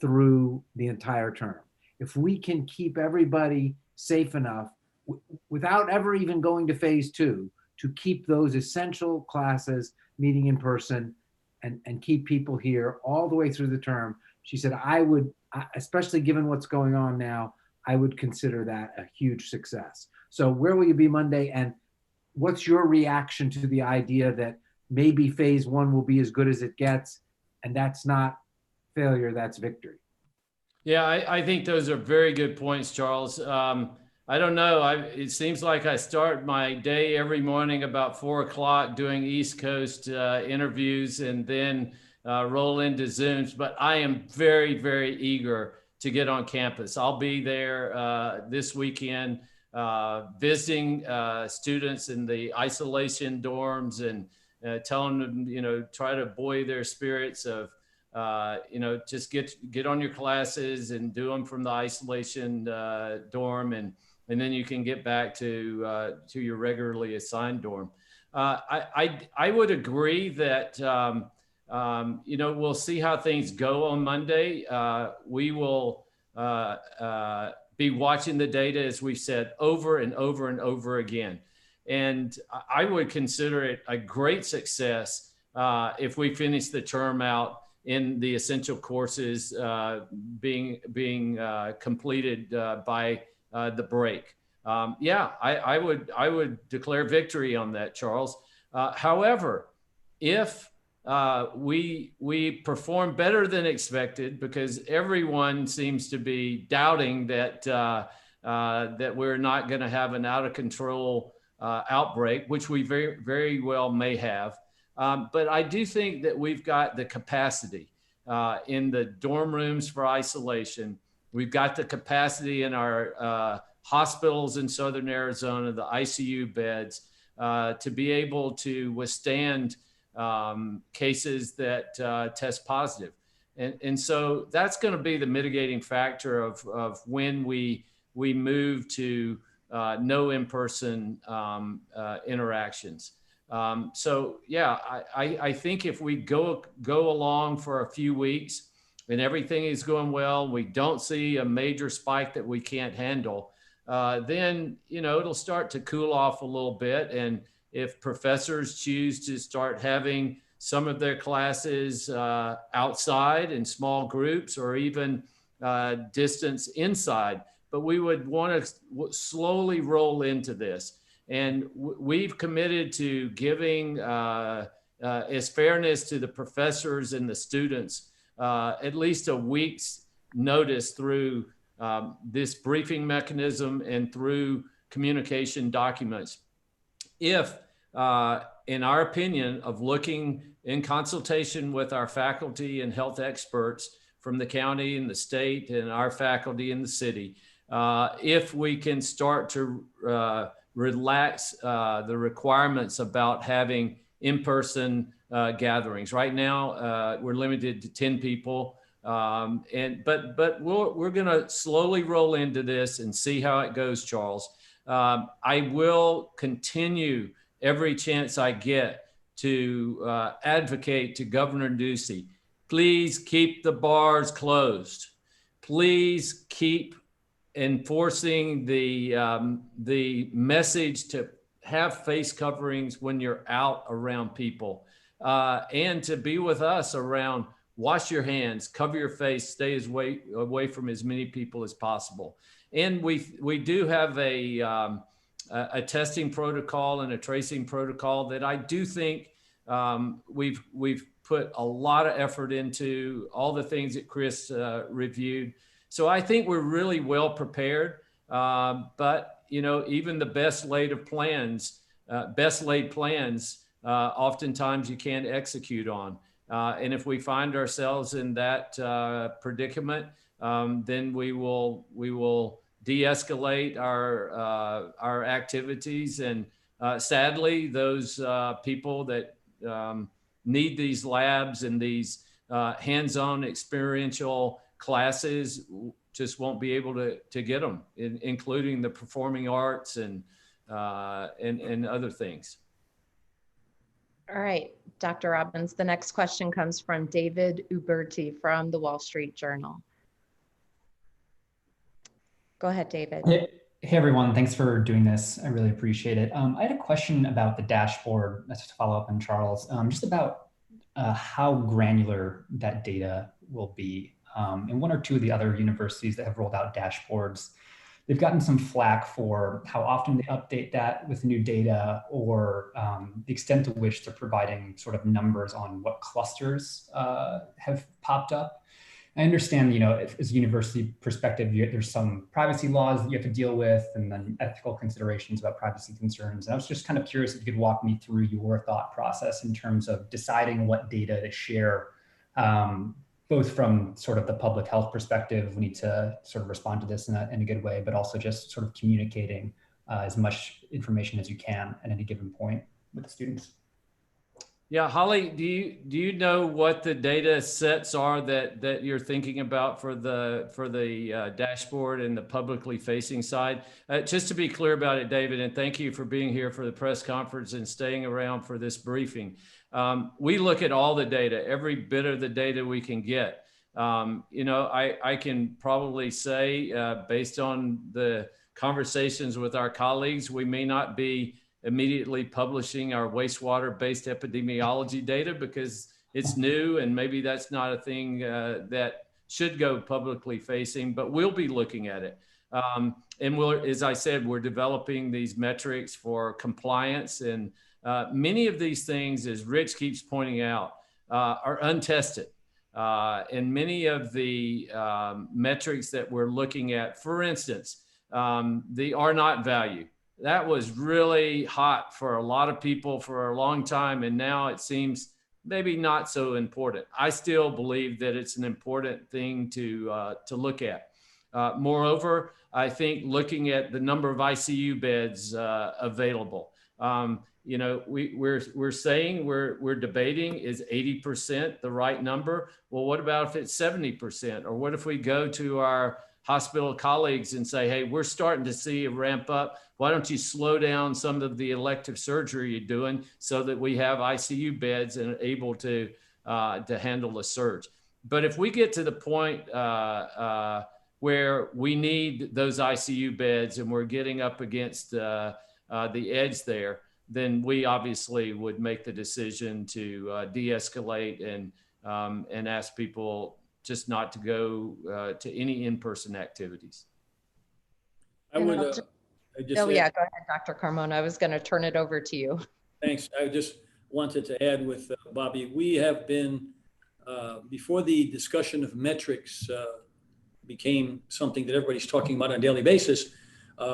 through the entire term. If we can keep everybody safe enough without ever even going to phase 2 to keep those essential classes meeting in person and keep people here all the way through the term. She said, I would, especially given what's going on now, I would consider that a huge success. So where will you be Monday? And what's your reaction to the idea that maybe phase 1 will be as good as it gets, and that's not failure, that's victory? Yeah, I think those are very good points, Charles. I don't know. It seems like I start my day every morning about 4 o'clock doing East Coast interviews and then roll into Zooms. But I am very, very eager to get on campus. I'll be there this weekend visiting students in the isolation dorms and telling them, you know, try to buoy their spirits of, you know, just get on your classes and do them from the isolation dorm, and then you can get back to your regularly assigned dorm. I would agree that you know, we'll see how things go on Monday. We will be watching the data, as we've said, over and over and over again. And I would consider it a great success if we finish the term out in the essential courses being completed by the break. Yeah, I would declare victory on that, Charles. However, if we perform better than expected, because everyone seems to be doubting that that we're not going to have an out of control outbreak, which we very, very well may have. But I do think that we've got the capacity in the dorm rooms for isolation. We've got the capacity in our hospitals in Southern Arizona, the ICU beds, to be able to withstand cases that test positive. And so that's going to be the mitigating factor of when we move to no in-person interactions. So yeah, I think if we go along for a few weeks and everything is going well, we don't see a major spike that we can't handle, then, you know, it'll start to cool off a little bit. And if professors choose to start having some of their classes outside in small groups or even distance inside, but we would want to slowly roll into this. And we've committed to giving, as fairness to the professors and the students, at least a week's notice through this briefing mechanism and through communication documents. If, in our opinion, of looking in consultation with our faculty and health experts from the county and the state and our faculty in the city, if we can start to relax the requirements about having in-person gatherings. Right now, we're limited to 10 people, but we're going to slowly roll into this and see how it goes, Charles. I will continue every chance I get to advocate to Governor Ducey. Please keep the bars closed. Please keep enforcing the message to have face coverings when you're out around people, and to be with us around wash your hands, cover your face, stay away from as many people as possible. And we do have a testing protocol and a tracing protocol that I do think we've put a lot of effort into, all the things that Chris reviewed. So I think we're really well prepared, but you know, even the best laid plans, oftentimes you can't execute on. And if we find ourselves in that predicament, then we will de-escalate our activities. And sadly, those people that need these labs and these hands-on experiential classes just won't be able to get them, including the performing arts and other things. All right, Dr. Robbins, the next question comes from David Uberti from the Wall Street Journal. Go ahead, David. Hey everyone, thanks for doing this. I really appreciate it. I had a question about the dashboard, just to follow up on Charles, just about how granular that data will be. In one or two of the other universities that have rolled out dashboards, they've gotten some flack for how often they update that with new data, or the extent to which they're providing sort of numbers on what clusters have popped up. I understand, as a university perspective, there's some privacy laws that you have to deal with, and then ethical considerations about privacy concerns. And I was just kind of curious if you could walk me through your thought process in terms of deciding what data to share, both from sort of the public health perspective, we need to sort of respond to this in a good way, but also just sort of communicating as much information as you can at any given point with the students. Yeah, Holly, do you know what the data sets are that you're thinking about for the dashboard and the publicly facing side? Just to be clear about it, David, and thank you for being here for the press conference and staying around for this briefing. We look at all the data, every bit of the data we can get. I can probably say, based on the conversations with our colleagues, we may not be immediately publishing our wastewater-based epidemiology data because it's new and maybe that's not a thing that should go publicly facing, but we'll be looking at it. And as I said, we're developing these metrics for compliance, and many of these things, as Rich keeps pointing out, are untested. And many of the metrics that we're looking at, for instance, the R naught value, that was really hot for a lot of people for a long time, and now it seems maybe not so important. I still believe that it's an important thing to look at. Moreover, I think looking at the number of ICU beds available, we're saying we're debating, is 80% the right number? Well, what about if it's 70%? Or what if we go to our hospital colleagues and say, hey, we're starting to see a ramp up. Why don't you slow down some of the elective surgery you're doing so that we have ICU beds and are able to handle a surge? But if we get to the point where we need those ICU beds and we're getting up against the edge there, then we obviously would make the decision to de-escalate and ask people just not to go to any in-person activities. I would. Go ahead, Dr. Carmona. I was going to turn it over to you. Thanks. I just wanted to add with Bobby, we have been, before the discussion of metrics became something that everybody's talking about on a daily basis,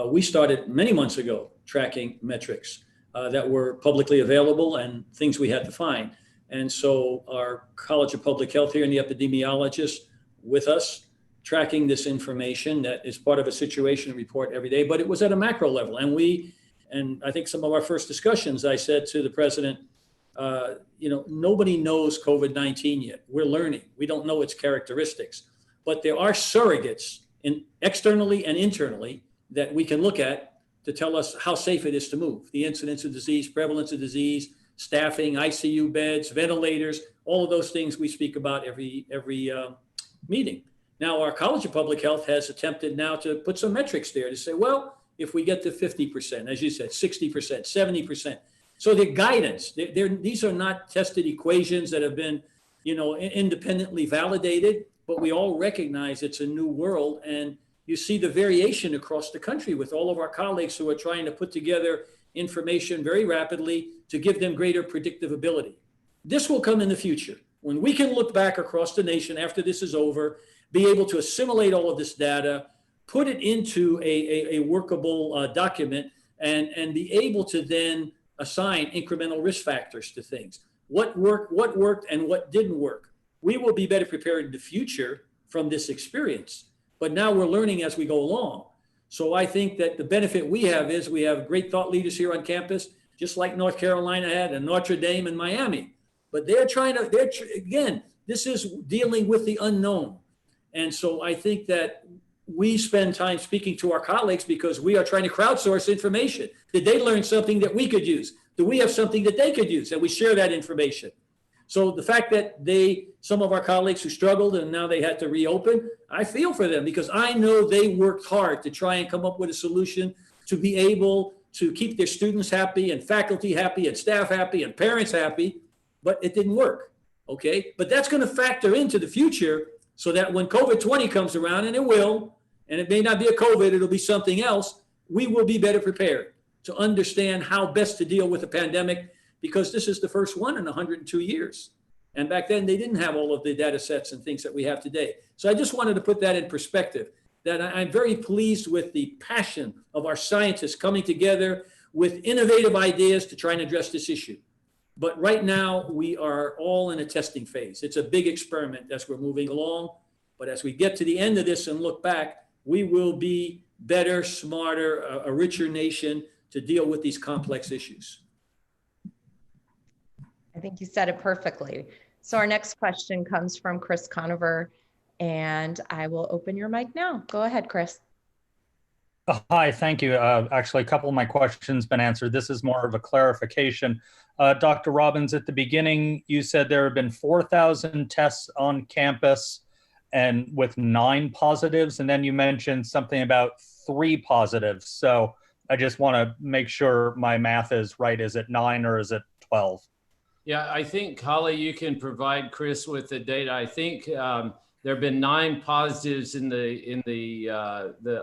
we started many months ago tracking metrics that were publicly available and things we had to find. And so our College of Public Health here and the epidemiologists with us tracking this information that is part of a situation report every day, but it was at a macro level. And I think some of our first discussions, I said to the president, nobody knows COVID-19 yet. We're learning. We don't know its characteristics, but there are surrogates externally and internally that we can look at to tell us how safe it is to move. The incidence of disease, prevalence of disease, staffing, ICU beds, ventilators, all of those things we speak about every meeting. Now, our College of Public Health has attempted now to put some metrics there to say, well, if we get to 50%, as you said, 60%, 70%. So the guidance, these are not tested equations that have been, independently validated, but we all recognize it's a new world. And you see the variation across the country with all of our colleagues who are trying to put together information very rapidly to give them greater predictive ability. This will come in the future when we can look back across the nation after this is over, be able to assimilate all of this data, put it into a workable document, and be able to then assign incremental risk factors to things. what worked, and what didn't work. We will be better prepared in the future from this experience. But now we're learning as we go along. So I think that the benefit we have is we have great thought leaders here on campus, just like North Carolina had and Notre Dame and Miami. But again, this is dealing with the unknown. And so I think that we spend time speaking to our colleagues because we are trying to crowdsource information. Did they learn something that we could use? Do we have something that they could use? And we share that information. So the fact that some of our colleagues who struggled and now they had to reopen, I feel for them because I know they worked hard to try and come up with a solution to be able to keep their students happy and faculty happy and staff happy and parents happy, but it didn't work, okay? But that's gonna factor into the future so that when COVID-20 comes around, and it will, and it may not be a COVID, it'll be something else, we will be better prepared to understand how best to deal with the pandemic because this is the first one in 102 years. And back then they didn't have all of the data sets and things that we have today. So I just wanted to put that in perspective, that I'm very pleased with the passion of our scientists coming together with innovative ideas to try and address this issue. But right now we are all in a testing phase. It's a big experiment as we're moving along. But as we get to the end of this and look back, we will be better, smarter, a richer nation to deal with these complex issues. I think you said it perfectly. So our next question comes from Chris Conover, and I will open your mic now. Go ahead, Chris. Hi, thank you. Actually, a couple of my questions been answered. This is more of a clarification. Dr. Robbins, at the beginning, you said there have been 4,000 tests on campus and with 9 positives, and then you mentioned something about 3 positives. So I just want to make sure my math is right. Is it 9 or is it 12? Yeah, I think, Holly, you can provide Chris with the data. I think there have been 9 positives in the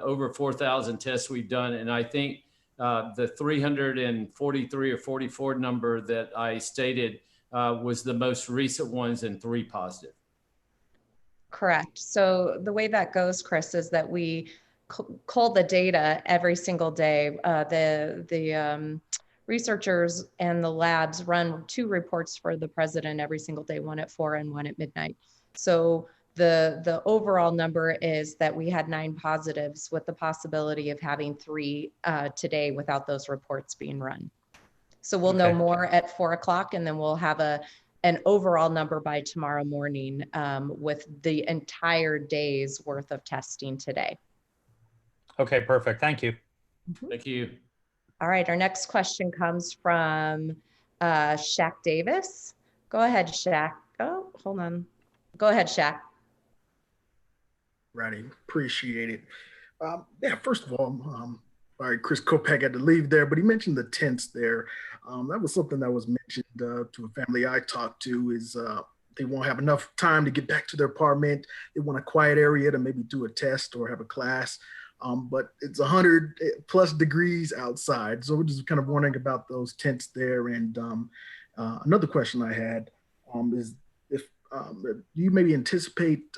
over 4,000 tests we've done, and I think the 343 or 44 number that I stated was the most recent ones, and 3 positive. Correct. So the way that goes, Chris, is that we cull the data every single day. The researchers and the labs run 2 reports for the president every single day, one at 4 and one at midnight. So the overall number is that we had 9 positives with the possibility of having 3 today without those reports being run. So we'll know more at 4 o'clock, and then we'll have an overall number by tomorrow morning with the entire day's worth of testing today. Okay, perfect. Thank you. Thank you. All right, our next question comes from Shaq Davis. Go ahead, Shaq. Oh, hold on. Go ahead, Shaq. Righty, appreciate it. Yeah, first of all, all right, Chris Kopak had to leave there, but he mentioned the tents there. That was something that was mentioned to a family I talked to is they won't have enough time to get back to their apartment. They want a quiet area to maybe do a test or have a class. But it's 100+ degrees outside. So we're just kind of wondering about those tents there. And another question I had is if do you maybe anticipate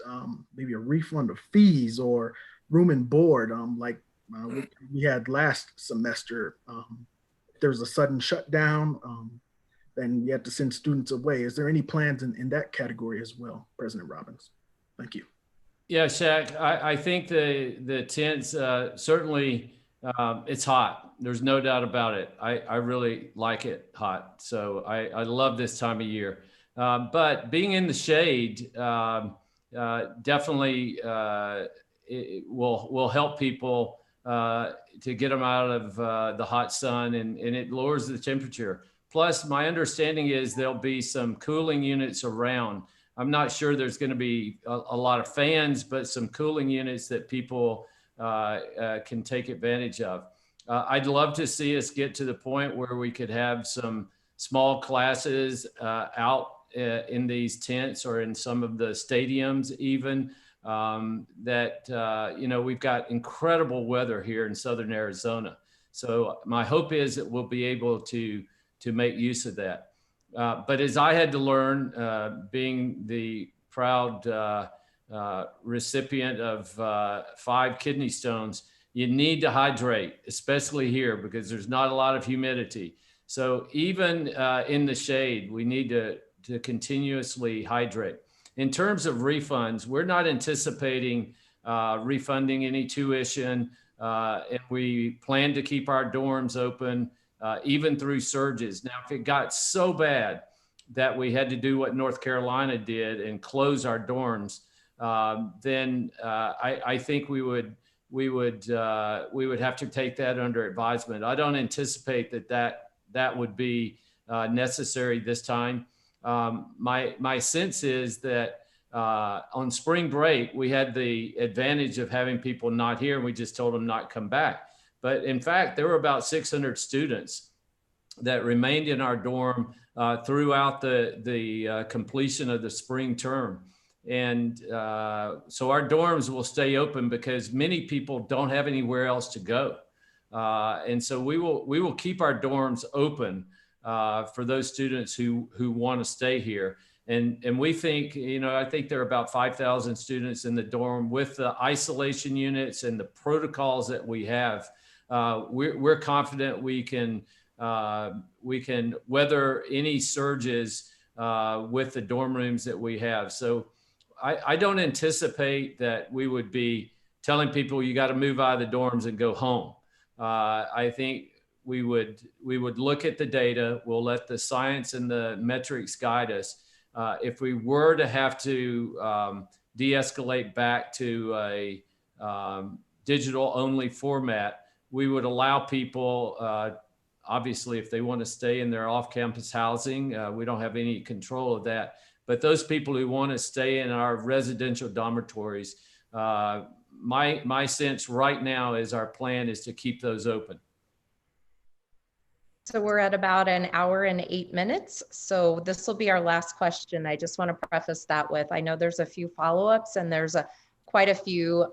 maybe a refund of fees or room and board like we had last semester? If there was a sudden shutdown, then you had to send students away. Is there any plans in that category as well, President Robbins? Thank you. Yeah, Shaq, I think the tents, certainly it's hot. There's no doubt about it. I really like it hot. So I love this time of year. But being in the shade definitely it will help people to get them out of the hot sun, and it lowers the temperature. Plus, my understanding is there'll be some cooling units around. I'm not sure there's going to be a lot of fans, but some cooling units that people can take advantage of. I'd love to see us get to the point where we could have some small classes out in these tents or in some of the stadiums even. We've got incredible weather here in Southern Arizona. So my hope is that we'll be able to make use of that. But as I had to learn, being the proud recipient of 5 kidney stones, you need to hydrate, especially here because there's not a lot of humidity. So even in the shade, we need to continuously hydrate. In terms of refunds, we're not anticipating refunding any tuition, and we plan to keep our dorms open even through surges. Now, if it got so bad that we had to do what North Carolina did and close our dorms, then I think we would have to take that under advisement. I don't anticipate that would be necessary this time. My sense is that on spring break, we had the advantage of having people not here, and we just told them not come back. But in fact, there were about 600 students that remained in our dorm throughout the completion of the spring term. And so our dorms will stay open because many people don't have anywhere else to go. And so we will keep our dorms open for those students who want to stay here. And we think, I think there are about 5,000 students in the dorm. With the isolation units and the protocols that we have, we're confident we can weather any surges with the dorm rooms that we have. So I don't anticipate that we would be telling people you got to move out of the dorms and go home. I think we would look at the data. We'll let the science and the metrics guide us. If we were to have to de-escalate back to a digital only format, we would allow people, obviously, if they want to stay in their off-campus housing, we don't have any control of that. But those people who want to stay in our residential dormitories, my sense right now is our plan is to keep those open. So we're at about an hour and 8 minutes. So this will be our last question. I just want to preface that with, I know there's a few follow-ups and there's quite a few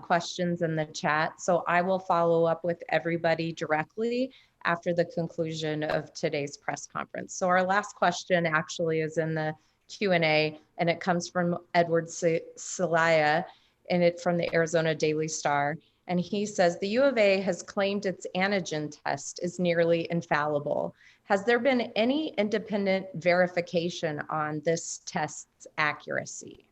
questions in the chat. So I will follow up with everybody directly after the conclusion of today's press conference. So our last question actually is in the Q&A, and it comes from Edward Celaya, and it's from the Arizona Daily Star. And he says, the U of A has claimed its antigen test is nearly infallible. Has there been any independent verification on this test's accuracy?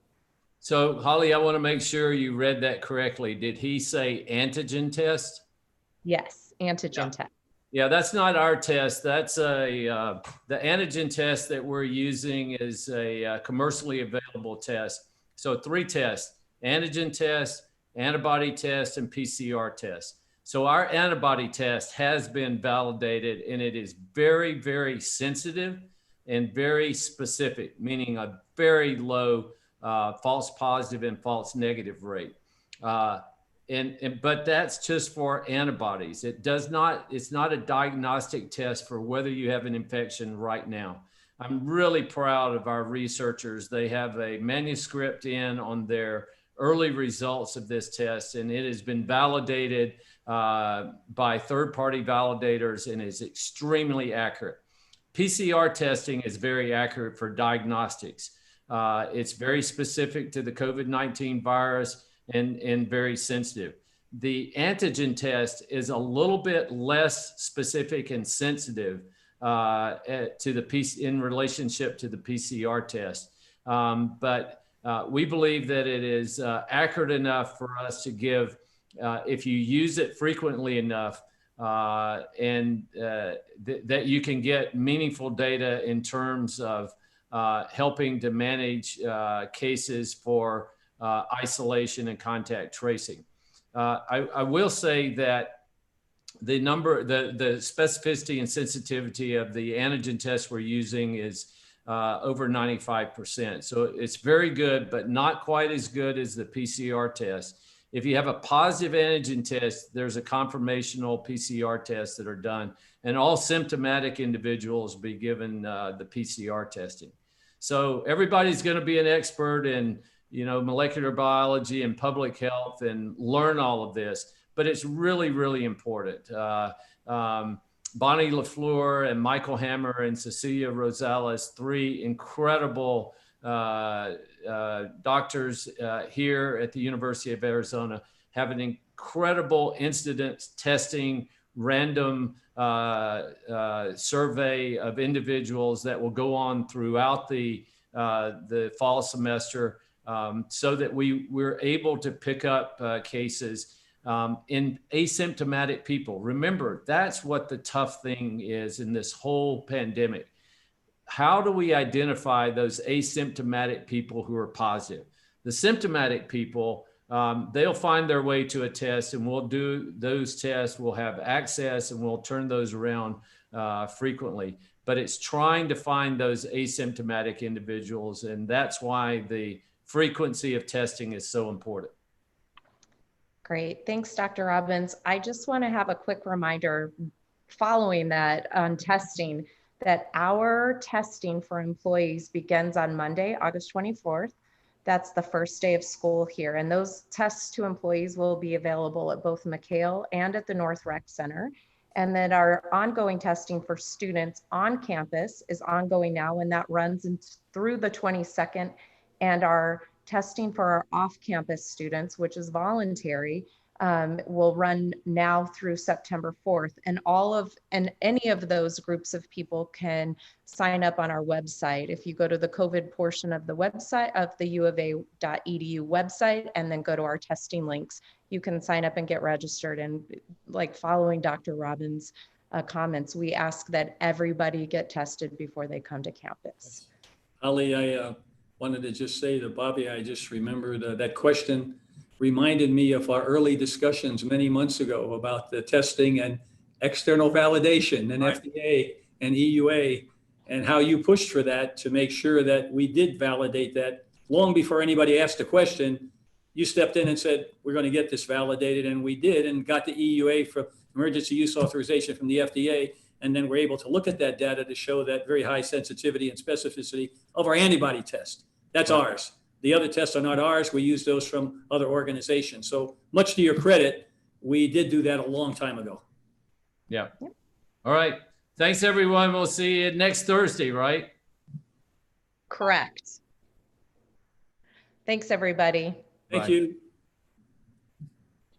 So Holly, I want to make sure you read that correctly. Did he say antigen test? Yes, antigen test. Yeah, that's not our test. That's the antigen test that we're using is a commercially available test. So 3 tests: antigen test, antibody test, and PCR test. So our antibody test has been validated, and it is very, very sensitive and very specific, meaning a very low false positive and false negative rate. But that's just for antibodies. It's not a diagnostic test for whether you have an infection right now. I'm really proud of our researchers. They have a manuscript in on their early results of this test, and it has been validated by third-party validators and is extremely accurate. PCR testing is very accurate for diagnostics. It's very specific to the COVID-19 virus and very sensitive. The antigen test is a little bit less specific and sensitive in relationship to the PCR test. But we believe that it is accurate enough for us to give, if you use it frequently enough, and that you can get meaningful data in terms of helping to manage cases for isolation and contact tracing. I will say that the specificity and sensitivity of the antigen test we're using is over 95%. So it's very good, but not quite as good as the PCR test. If you have a positive antigen test, there's a confirmational PCR test that are done, and all symptomatic individuals be given the PCR testing. So everybody's going to be an expert in molecular biology and public health and learn all of this, but it's really, really important. Bonnie LaFleur and Michael Hammer and Cecilia Rosales, 3 incredible doctors here at the University of Arizona, have an incredible incidence testing random survey of individuals that will go on throughout the fall semester, so that we're able to pick up cases in asymptomatic people. Remember, that's what the tough thing is in this whole pandemic. How do we identify those asymptomatic people who are positive? The symptomatic people, they'll find their way to a test, and we'll do those tests. We'll have access and we'll turn those around frequently. But it's trying to find those asymptomatic individuals, and that's why the frequency of testing is so important. Great. Thanks, Dr. Robbins. I just want to have a quick reminder following that on testing, that our testing for employees begins on Monday, August 24th. That's the first day of school here. And those tests to employees will be available at both McHale and at the North Rec Center. And then our ongoing testing for students on campus is ongoing now, and that runs through the 22nd. And our testing for our off-campus students, which is voluntary, will run now through September 4th. And any of those groups of people can sign up on our website. If you go to the COVID portion of the website of the uova.edu website and then go to our testing links, you can sign up and get registered. And like following Dr. Robbins' comments, we ask that everybody get tested before they come to campus. Ali, I wanted to just say to Bobby, I just remembered that question reminded me of our early discussions many months ago about the testing and external validation and FDA and EUA, and how you pushed for that to make sure that we did validate that long before anybody asked a question. You stepped in and said, we're going to get this validated, and we did, and got the EUA for emergency use authorization from the FDA. And then we're able to look at that data to show that very high sensitivity and specificity of our antibody test. That's ours. The other tests are not ours. We use those from other organizations. So much to your credit, we did do that a long time ago. Yeah. All right. Thanks, everyone. We'll see you next Thursday, right? Correct. Thanks, everybody. Thank Bye. you.